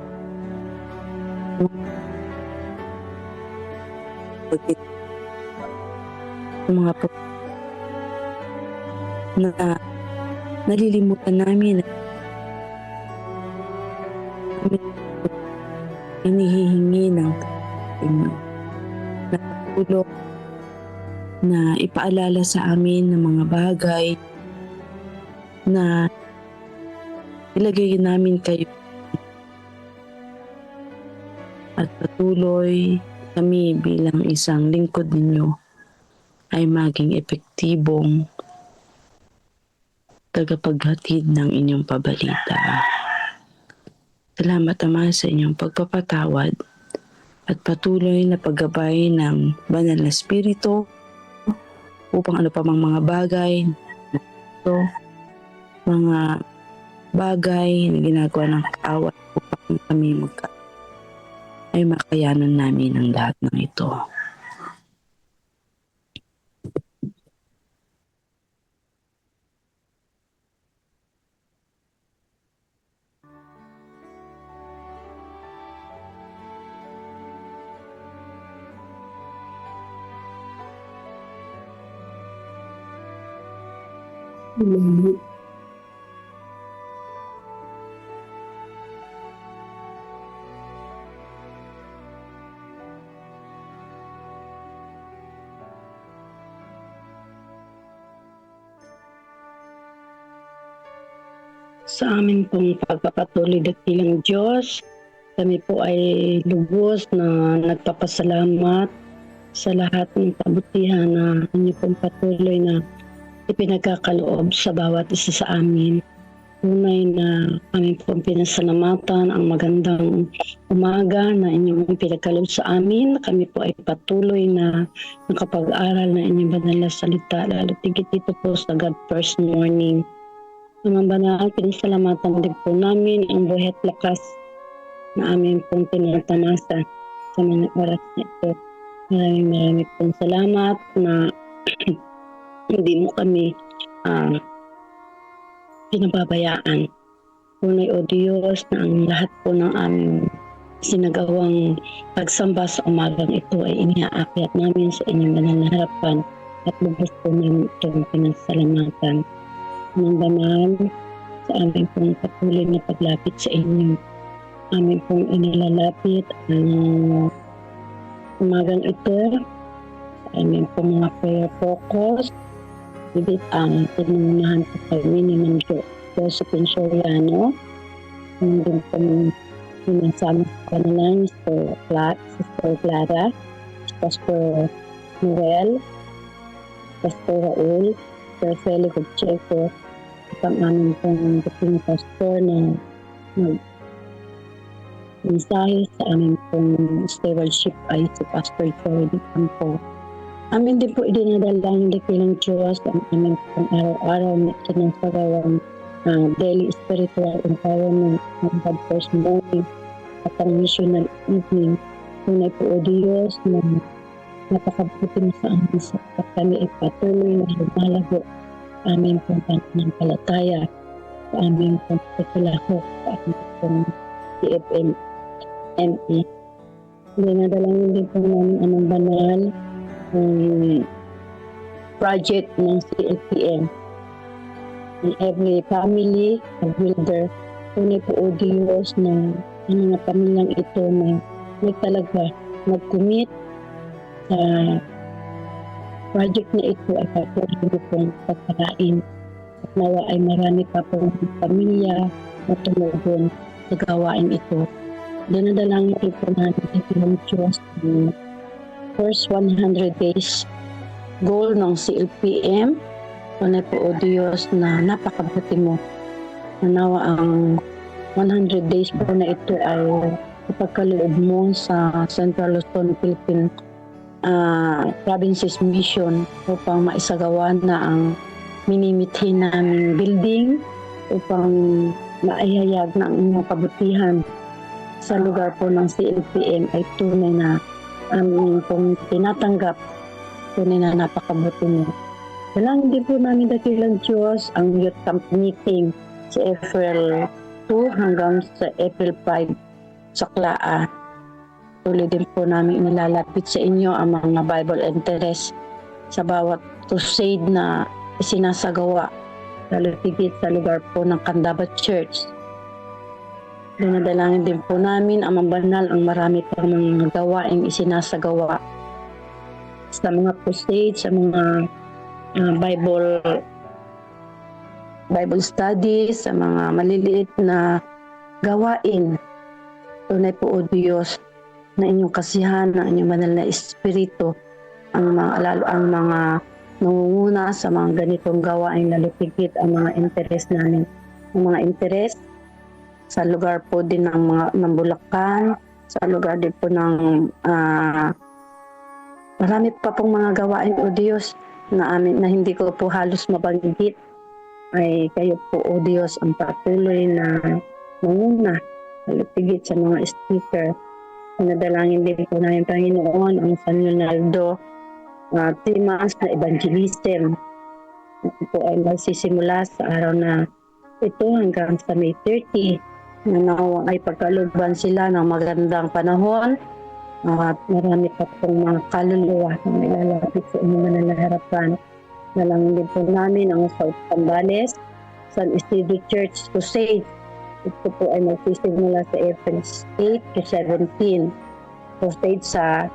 Mga po na nalilimutan namin hinihingi ng inyo na tulong na ipaalala sa amin ng mga bagay na ilagay namin kayo at patuloy kami bilang isang lingkod ninyo ay maging epektibong tagapaghatid ng inyong pabalita. Salamat Ama sa inyong pagpapatawad at patuloy na paggabay ng Banal na Espiritu upang ano pa mang mga bagay mga bagay na ginagawa ng kaawat upang kami ay makayanan namin ang lahat ng ito. Sa amin pong pagpapatuloy dakilang Diyos, kami po ay lubos na nagpapasalamat sa lahat ng kabutihan na inyo pong patuloy na ipinagkakaloob sa bawat isa sa amin. Tunay na kami pong pinasalamatan ang magandang umaga na inyong pinagkaloob sa amin. Kami po ay patuloy na nakapag-aral na inyong banal na salita, lalo tigit dito po sa God First Morning. Mga banal, pinasalamatan din po namin ang buhay at lakas na amin pong tinatamasa sa mga oras na ito. Maraming pong salamat na hindi mo kami pinababayaan. Tunay o Diyos na ang lahat po ng aming sinagawang pagsamba sa umagang ito ay iniaakyat namin sa inyong banal na harapan at lubos po namin itong pinasalamatan. Ng banal sa aming pong patuloy na paglapit sa inyo. Aming pong inilalapit ang umagang ito sa aming pong mga prayer focus. Ibig ang pinunahan po kami ni Mang Joseph Soriano. Nandun pong sinasama sa kanilang Sister Clara, Pastor Noel, Pastor Raul, Sir Felix Pacheco, at ang aming pong dating pastor na mensahe sa aming pong stewardship ay si Pastor Jordi Campo. Amin din po idinadala ng dakilang Diyos ang aming pong araw-araw na sinasagawang daily spiritual empowerment ng God First Morning at ang missional evening. Tunay po o Diyos na napakabuti mo sa amin at kami ay patuloy na lumalago sa aming pong pananampalataya, sa aming pong pagkilahok, sa aming pong CFM-ME. Dinadalangin din po namin anong banal project ng CFPM. In every family, a builder. Tunay po o Diyos na ang mga pamilyang ito na talaga nag-commit sa project na ito ay patuloy pong pagkakain at nawa ay marami pa pong pamilya na tumugon sa gawain ito. Dinadalangin ito natin ng Diyos ng first 100 days goal ng CLPM Tunay po, O Diyos, na napakabuti mo. Nanawa ang 100 days po na ito ay ipagkaloob mo sa Central Luzon, Philippine Provinces Mission upang maisagawa na ang minimithi naming building upang maihayag na ang inyong kabutihan sa lugar po ng CLPM ay tunay na aming pong tinatanggap, tunay na napakabuti mo. Dalangin din po namin dakilang Diyos ang youth camp meeting sa April 2 hanggang sa April 5 sa Klaa. Tuloy din po namin inilalapit sa inyo ang mga Bible interest sa bawat crusade na isinasagawa, lalo tigit sa lugar po ng Candabat Church. Dinadalangin din po namin ang mabanal ang marami pang mga gawaing isinasagawa sa mga crusade, sa mga Bible studies, sa mga maliliit na gawain. Tunay po, O Diyos, na inyong kasihan, na inyong banal na espiritu, lalo ang mga nangunguna sa mga ganitong gawain, lalo tigit ang mga interest namin. Ang mga interest sa lugar po din ng Bulacan, sa lugar din po ng marami pa pong mga gawain, O Diyos, na hindi ko po halos mabanggit. Ay kayo po, O Diyos, ang patuloy na manguna, tigit sa mga speaker. Nadalangin din po namin, Panginoon, ang San Leonardo 3 months na evangelism. Ito po ay magsisimula sa araw na ito hanggang sa May 30. Nawang ay pagkalugban sila ng magandang panahon at marami pa pong mga kaluluwa na ilalapit sa inyong mananaharapan. Nalangin din po namin ang South Zambales, San Isidro Church Crusade. Ito po ay magsisimula sa April 8 to 17. Crusade sa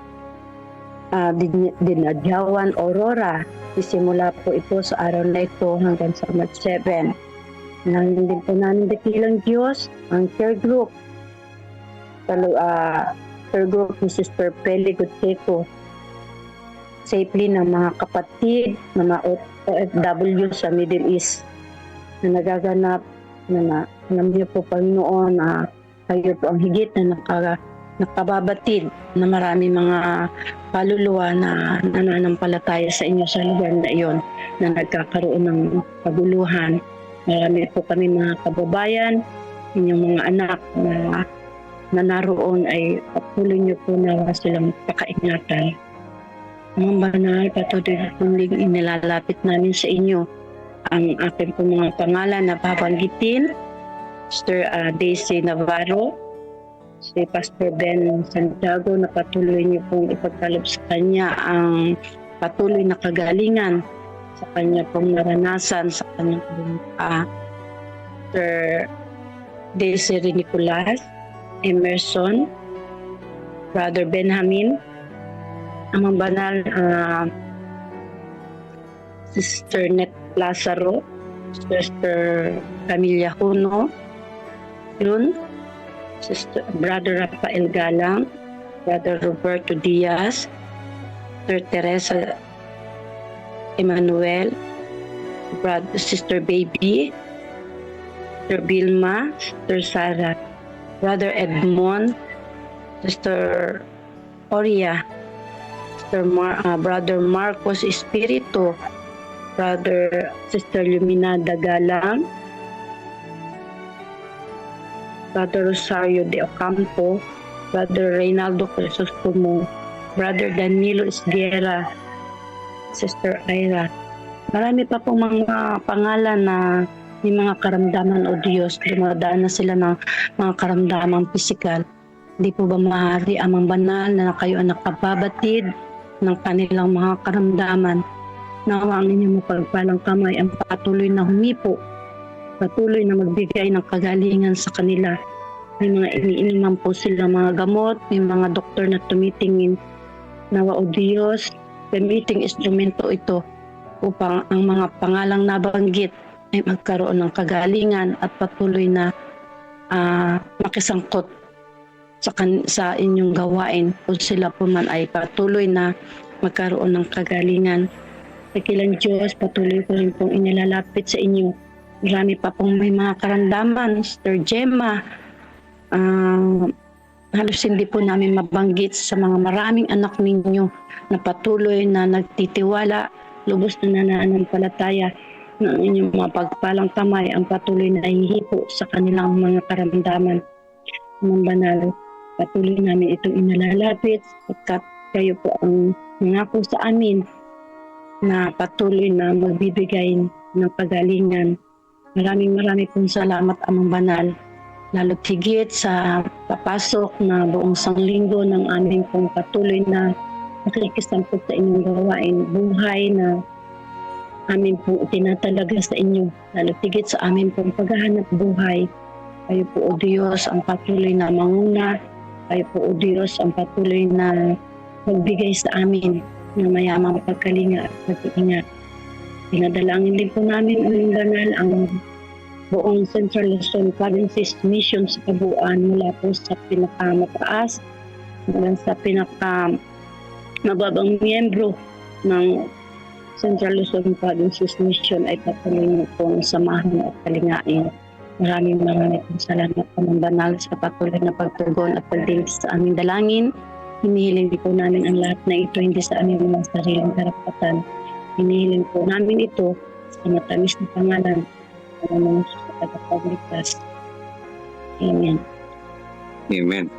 Dinadyawan, Aurora. Isimula po ito sa araw na ito hanggang sa March 7. Nalangin din po namin dakilang Diyos ang care group. Care group ni Sister Peli Guteko. Safely ng mga kapatid, ng mga OFW sa Middle East na nagaganap na alam niyo po, Panginoon, na kayo po ang higit na nakababatid na marami mga kaluluwa na nananampalataya sa inyo sa lugar na iyon na nagkakaroon ng kaguluhan. Marami po kami mga kababayan, inyong mga anak na naroon ay patuloy niyo po na silang pakaingatan. Mga banal, patuloy na inilalapit namin sa inyo ang aking po mga pangalan na babanggitin. Sister Daisy Navarro, si Pastor Ben Santiago, na patuloy niyo pong ipagkaloob sa kanya ang patuloy na kagalingan sa kanya pong naranasan sa kanyang Sir Daisy Nicolas, Emerson, Brother Benjamin, ang mga banal Sister Net Lazaro, Sister Camilla Huno, yun, Brother Rafael Galang, Brother Roberto Diaz, Sister Teresa Emmanuel, Sister Baby, Sister Vilma, Sister Sarah, Brother Edmond, Sister Oria, Brother Marcos Espiritu, Sister Luminada Galang, Brother Rosario de Ocampo, Brother Reynaldo Crisostomo, Brother Danilo Esguera, Sister Ira. Marami pa pong mga pangalan na may mga karamdaman, O Diyos. Dumadaan na sila ng mga karamdaman pisikal. Hindi po ba maaari amang banal na kayo ang nakababatid ng kanilang mga karamdaman? Nawa ang inyong mapagpalang kamay ang patuloy na humipo, patuloy na magbigay ng kagalingan sa kanila. May mga iniinuman po sila mga gamot, may mga doktor na tumitingin. Nawa, O Diyos, gamiting instrumento ito upang ang mga pangalang nabanggit ay magkaroon ng kagalingan at patuloy na makisangkot sa inyong gawain kung sila po man ay patuloy na magkaroon ng kagalingan. Dakilang Diyos, patuloy ko rin pong inilalapit sa inyo. Marami pa pong may mga karamdaman, Sister Gemma. Halos hindi po namin mabanggit sa mga maraming anak ninyo na patuloy na nagtitiwala, lubos na nananampalataya na ang inyong mga pagpalang kamay ang patuloy na ihipo sa kanilang mga karamdaman. Amang banal, patuloy namin itong inalalapit sapagkat kayo po ang nangako sa amin na patuloy na magbibigay ng pagalingan. Maraming pong salamat, Amang Banal. Lalo't higit sa papasok na buong sanglinggo ng aming pong patuloy na nakikisampot sa inyong gawain buhay na amin pong itinatalaga sa inyo. Lalo't higit sa amin pong paghahanap buhay. Kayo po, O Diyos, ang patuloy na manguna. Kayo po, O Diyos, ang patuloy na magbigay sa amin ng mayamang pagkalinga at pag-iingat. Pinadalangin din po namin, Amang Banal, ang buong Central Luzon Provinces Mission sa kabuuan mula po sa pinakamataas hanggang sa pinakamababang miyembro ng Central Luzon Provinces Mission ay patuloy na pong samahan at kalingain. Maraming pong salamat, Amang Banal, sa patuloy na pagtugon at pagdilig sa aming dalangin. Hinihiling po namin ang lahat na ito hindi sa aming mga sariling karapatan. Hinihiling po namin ito sa matamis na pangalan ng mga tagapagligtas. Amen. Amen.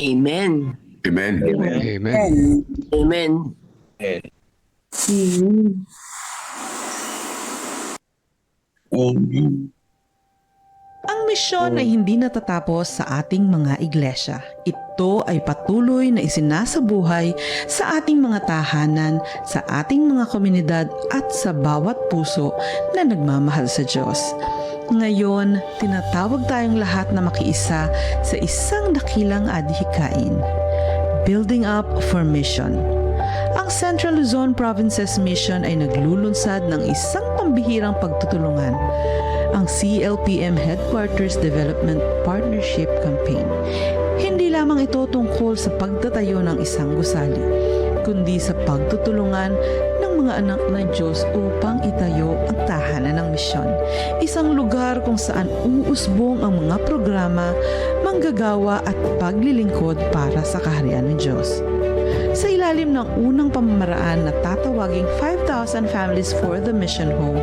Amen. Amen. Amen. Amen. Amen. Ang misyon ay hindi natatapos sa ating mga iglesia. Ito ay patuloy na isinasabuhay sa ating mga tahanan, sa ating mga komunidad at sa bawat puso na nagmamahal sa Diyos. Ngayon, tinatawag tayong lahat na makiisa sa isang dakilang adhikain. Building up for mission. Ang Central Luzon Provinces Mission ay naglulunsad ng isang pambihirang pagtutulungan, ang CLPM Headquarters Development Partnership Campaign. Hindi lamang ito tungkol sa pagtatayo ng isang gusali, kundi sa pagtutulungan ng mga anak ng Diyos upang itayo ang tahanan ng misyon. Isang lugar kung saan uusbong ang mga programa, manggagawa at paglilingkod para sa kaharian ng Diyos. Sa ilalim ng unang pamamaraan na tatawaging 5,000 Families for the Mission Home,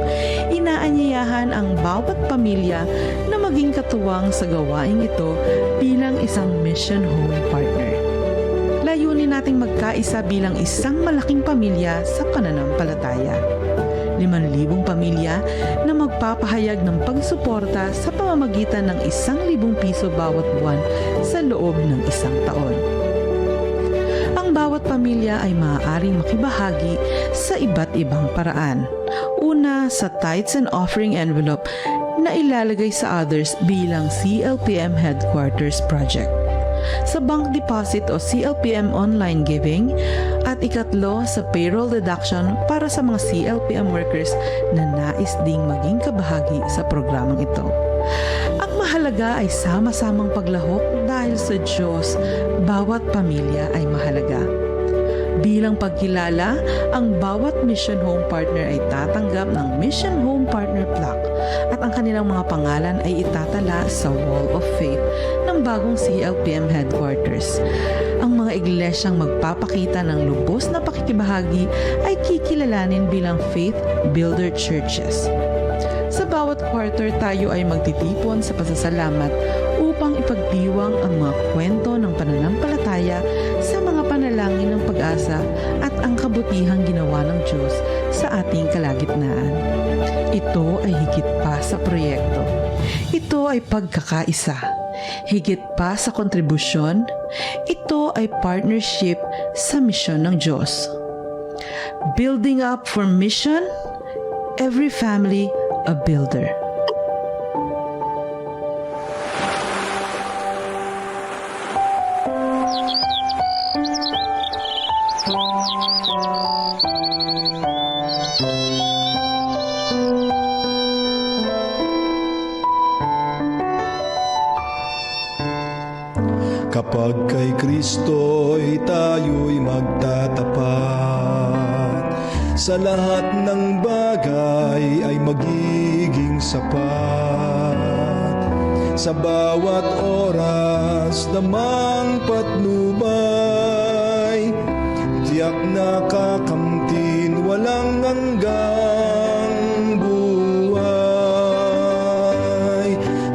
inaanyayahan ang bawat pamilya na maging katuwang sa gawaing ito bilang isang Mission Home partner. Layunin nating magkaisa bilang isang malaking pamilya sa pananampalataya. 5,000 pamilya na magpapahayag ng pagsuporta sa pamamagitan ng 1,000 piso bawat buwan sa loob ng isang taon. Ang bawat pamilya ay maaaring makibahagi sa iba't ibang paraan. Una, sa tithes and offering envelope na ilalagay sa others bilang CLPM Headquarters Project. Sa bank deposit o CLPM online giving, at ikatlo sa payroll deduction para sa mga CLPM workers na nais ding maging kabahagi sa programang ito. Ang mahalaga ay sama-samang paglahok dahil sa Diyos, bawat pamilya ay mahalaga. Bilang pagkilala, ang bawat Mission Home Partner ay tatanggap ng Mission Home Partner Plaque at ang kanilang mga pangalan ay itatala sa Wall of Faith ng bagong CLPM Headquarters. Ang mga iglesyang magpapakita ng lubos na pakikibahagi ay kikilalanin bilang Faith Builder Churches. Sa bawat quarter, tayo ay magtitipon sa pasasalamat upang ipagdiwang ang mga kwento ng pananampalataya sa mga panalangin ng pag-asa at ang kabutihang ginawa ng Diyos sa ating kalagitnaan. Ito ay higit pa sa proyekto. Ito ay pagkakaisa. Higit pa sa kontribusyon, ito ay partnership sa misyon ng Diyos. Building up for mission, every family a builder. Kapag kay Kristo'y tayo'y magtatapat, sa lahat ng bagay ay magiging sapat. Sa bawat oras namang patnubay, tiyak na kakamtin walang hanggang buhay.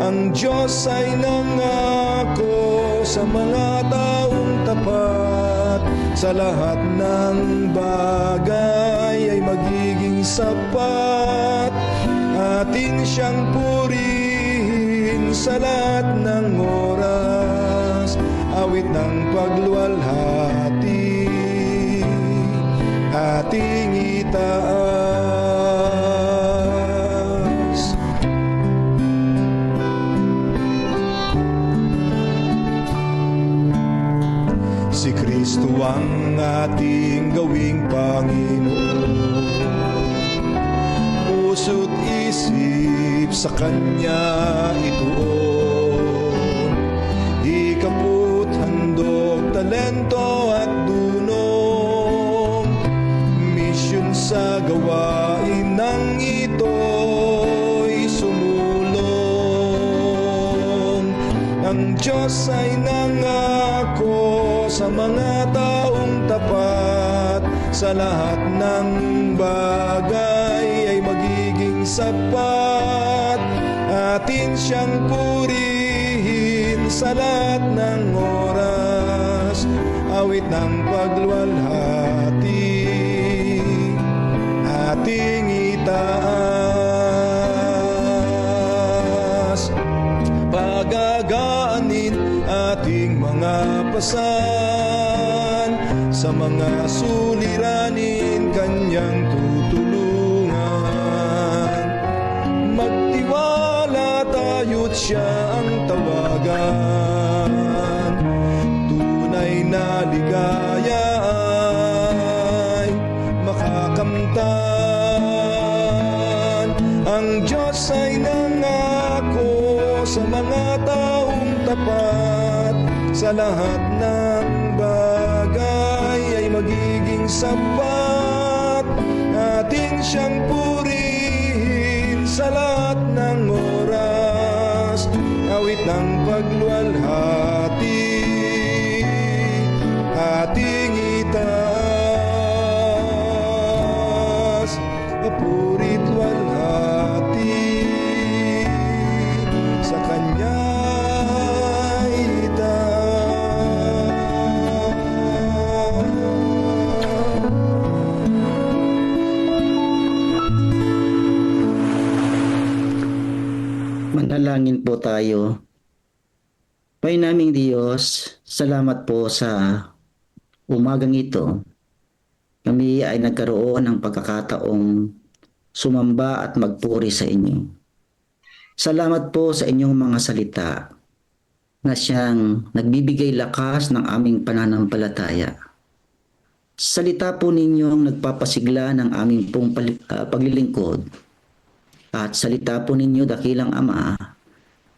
Ang Diyos ay nangako sa mga taong tapat, sa lahat ng bagay ay magiging sapat. Atin siyang purihin sa lahat ng oras, awit ng pagluwalhati ating itaas. Si Kristo ang ating gawing Panginoon, puso't isip sa Kanya ituon. Di kaput, handog, talento at dunong, misyon sa gawain ng ito'y sumulong. Ang Diyos ay nangako sa mga taong tapat, sa lahat ng bagay ay magiging sapat. Atin siyang purihin sa lahat ng oras, awit ng pagluwalhati ating itaas. Pagagaanin ating mga pasan, sa mga suliranin Kanyang tutulungan. Magtiwala tayo't Siya ang tawagan, tunay na ligaya ay makakamtan. Ang Diyos ay nangako sa mga taong tapat, sa lahat ng bagay ay magiging sapat. Atin siyang purihin sa lahat ng oras, awit ng pagluwalhati ating itaas. Purit walhati sa Kanya Manalangin po tayo. Panginoon naming Diyos, salamat po sa umagang ito. Kami ay nagkaroon ng pagkakataong sumamba at magpuri sa inyo. Salamat po sa inyong mga salita na siyang nagbibigay lakas ng aming pananampalataya. Salita po ninyong nagpapasigla ng aming pong paglilingkod. At salita po ninyo, dakilang Ama,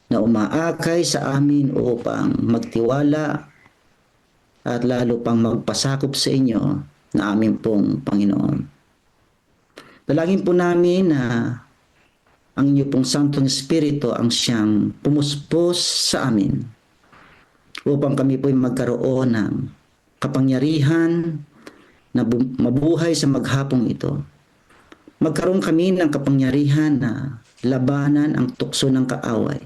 na umaakay sa amin upang magtiwala at lalo pang magpasakop sa inyo na aming pong Panginoon. Dalangin po namin na ang inyo pong Santong Espiritu ang siyang pumuspos sa amin upang kami po'y magkaroon ng kapangyarihan na mabuhay sa maghapong ito. Magkaroon kami ng kapangyarihan na labanan ang tukso ng kaaway.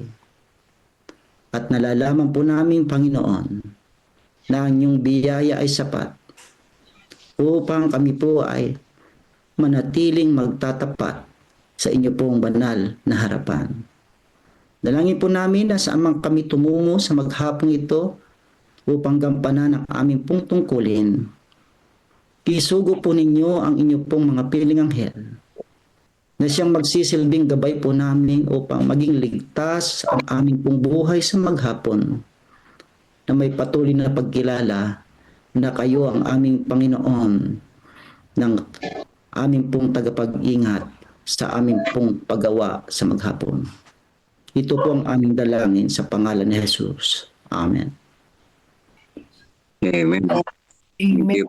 At nalalaman po namin, Panginoon, na ang inyong biyaya ay sapat upang kami po ay manatiling magtatapat sa inyo pong banal na harapan. Dalangin po namin na sa amang kami tumungo sa maghapong ito upang gampanan ang aming pong tungkulin. Isugo po ninyo ang inyo pong mga piling anghel na siyang magsisilbing gabay po namin upang maging ligtas ang aming pong buhay sa maghapon, na may patuloy na pagkilala na kayo ang aming Panginoon ng aming pong tagapag-ingat sa aming pong paggawa sa maghapon. Ito po ang aming dalangin sa pangalan ni Jesus. Amen. Amen. Amen.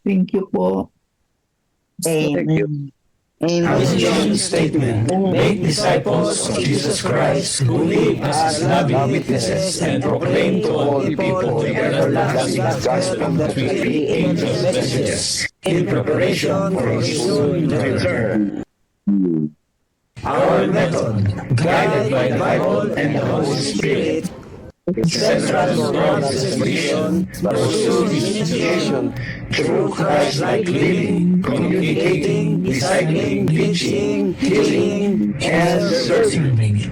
Thank you po. Thank you. Mission statement. Make disciples of Jesus Christ who live as loving witnesses and proclaim to all people the everlasting gospel of the three angels' messages in preparation for his soon return. Our method, guided by the Bible and the Holy Spirit, central God's mission, pursue his mission through Christ-like living, communicating, discipling, teaching, healing, and serving.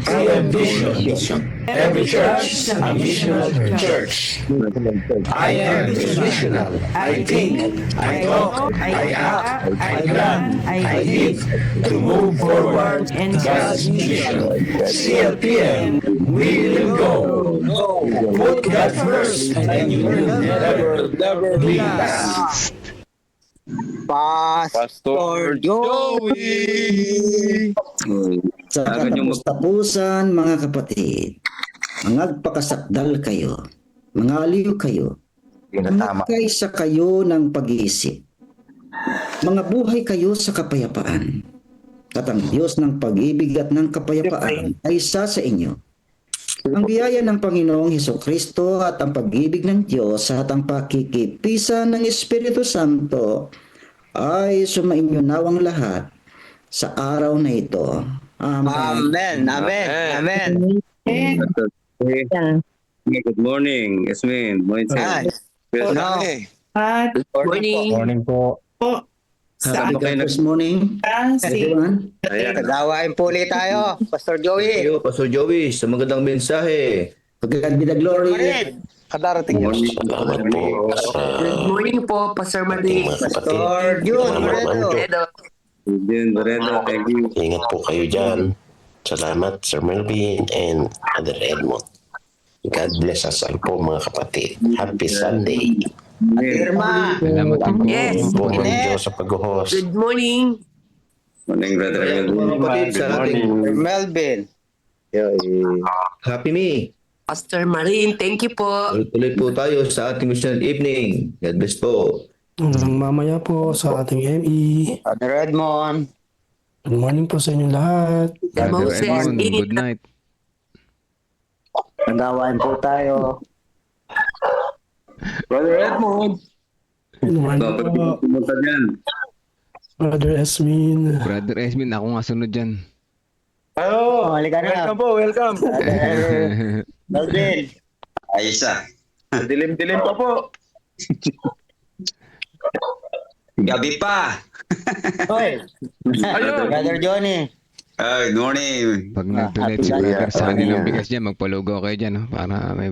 I am vision. Every church a missional church. I am missional. I think, I talk, I act, I plan, I live to move forward God's mission. CLPM, we will go. Put God first and you will never be last. Pastor Joey! Sa katapos-tapusan, mga kapatid, mangagpakasakdal kayo, mga aliw kayo, magkaysa kayo ng pag-iisip, mga buhay kayo sa kapayapaan, at ang Diyos ng pag-ibig at ng kapayapaan ay isa sa inyo. Ang biyaya ng Panginoong Hesukristo at ang pag-ibig ng Diyos at ang pakikipisan ng Espiritu Santo ay sumainyo nawang lahat sa araw na ito. Amen. Good morning, Yasmin. Morning, sir. Good morning. Morning po. Happy God's morning, everyone. Kagawain po ulit tayo, Pastor Joey. Pastor Joey, sa magandang mensahe. God be the glory. Kadarating yun. Salamat po sa Good morning po, Pastor ating mga kapatid. Jun Barredo, thank you. Ingat po kayo dyan. Salamat, Sir Melvin and Brother Edmond. God bless us all po, mga kapatid. Happy Sunday. Irma. Salamat din po. Yes. Po ng Diyos sa pag-host. Good morning. Morning, Brother Melvin. Mga kapatid sa ating Melvin. Happy me. Pastor Marine, thank you po. Tuloy po tayo sa ating missional evening. God bless po. Mamaya po sa ating ME. Brother Edmond. Good morning po sa inyong lahat. Brother Edmond, good night. Nagawain po tayo. Brother Edmond. Good morning po. Pumunta dyan. Brother Esmin. Brother Esmin, ako nga sunod dyan. Halika na. Welcome po, welcome. Melvin. Ayos ah. Dilim-dilim pa po. Gabi pa. Hoy. Brother Johnny. Good morning. Pag nag-donate si Brother Sunny ng bigas dyan, magpalugaw kayo dyan, no? Para may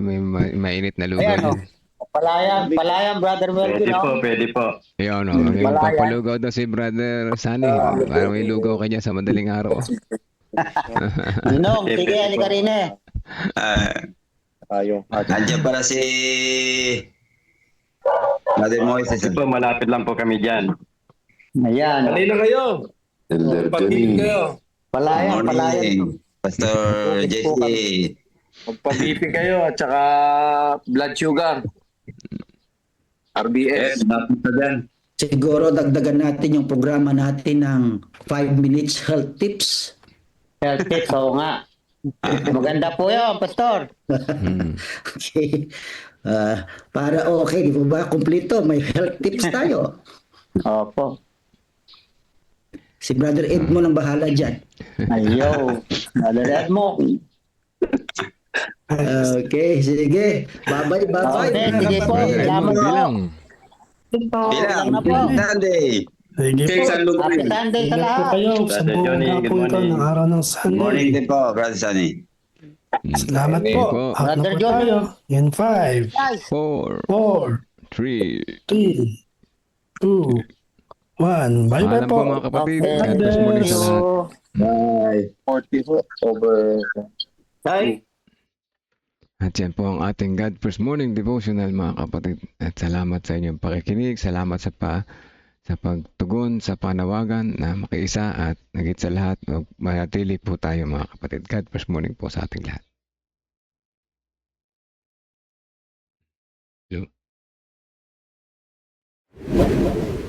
mainit na lugaw Ayan, dyan. Palayan, Brother Melvin. Pwede po. Ayun, no? May magpapalugaw daw si Brother Sunny. Para may lugaw kayo dyan sa madaling araw. Ninong, sige, halika rin eh. Andiyan para si Brother Moises. Po, malapit lang po kami dyan. Ayan. Dali lang kayo. Pag-ibig kayo. Palayan. Pastor JC. Magpag-ibig kayo at saka blood sugar. RBS. Napunta dyan. Siguro dagdagan natin yung programa natin ng 5 minutes health tips. Health tips, oo nga. Maganda po yun, Pastor. Okay. Para okay, di po ba? Kumplito, may health tips tayo. Opo. Si Brother Edmond ang bahala dyan. Ayo. Brother Edmond. Okay, sige. Bye-bye. Okay, sige po. Salamat po. Bilang. Na po. Sunday. Sige po. Happy Sunday sa Ingat po lahat. kayo sa buong hapon ito ng araw ng Sunday. din po, Brother Sunny. Salamat Sige po. po. Out na Brother po Johnny. tayo. In 5, 4, 4, 3, 3, 2, 1. Bye-bye Paalam po po. mga kapatid. Okay. God bless morning sa lahat. Bye. 40 over. Bye. At yan po ang ating God First Morning Devotional mga kapatid. At salamat sa inyong pakikinig. Salamat sa pagtugon sa panawagan na makiisa at nagit sa lahat. Manatili po tayo mga kapatid. God First Morning po sa ating lahat. Hello. po.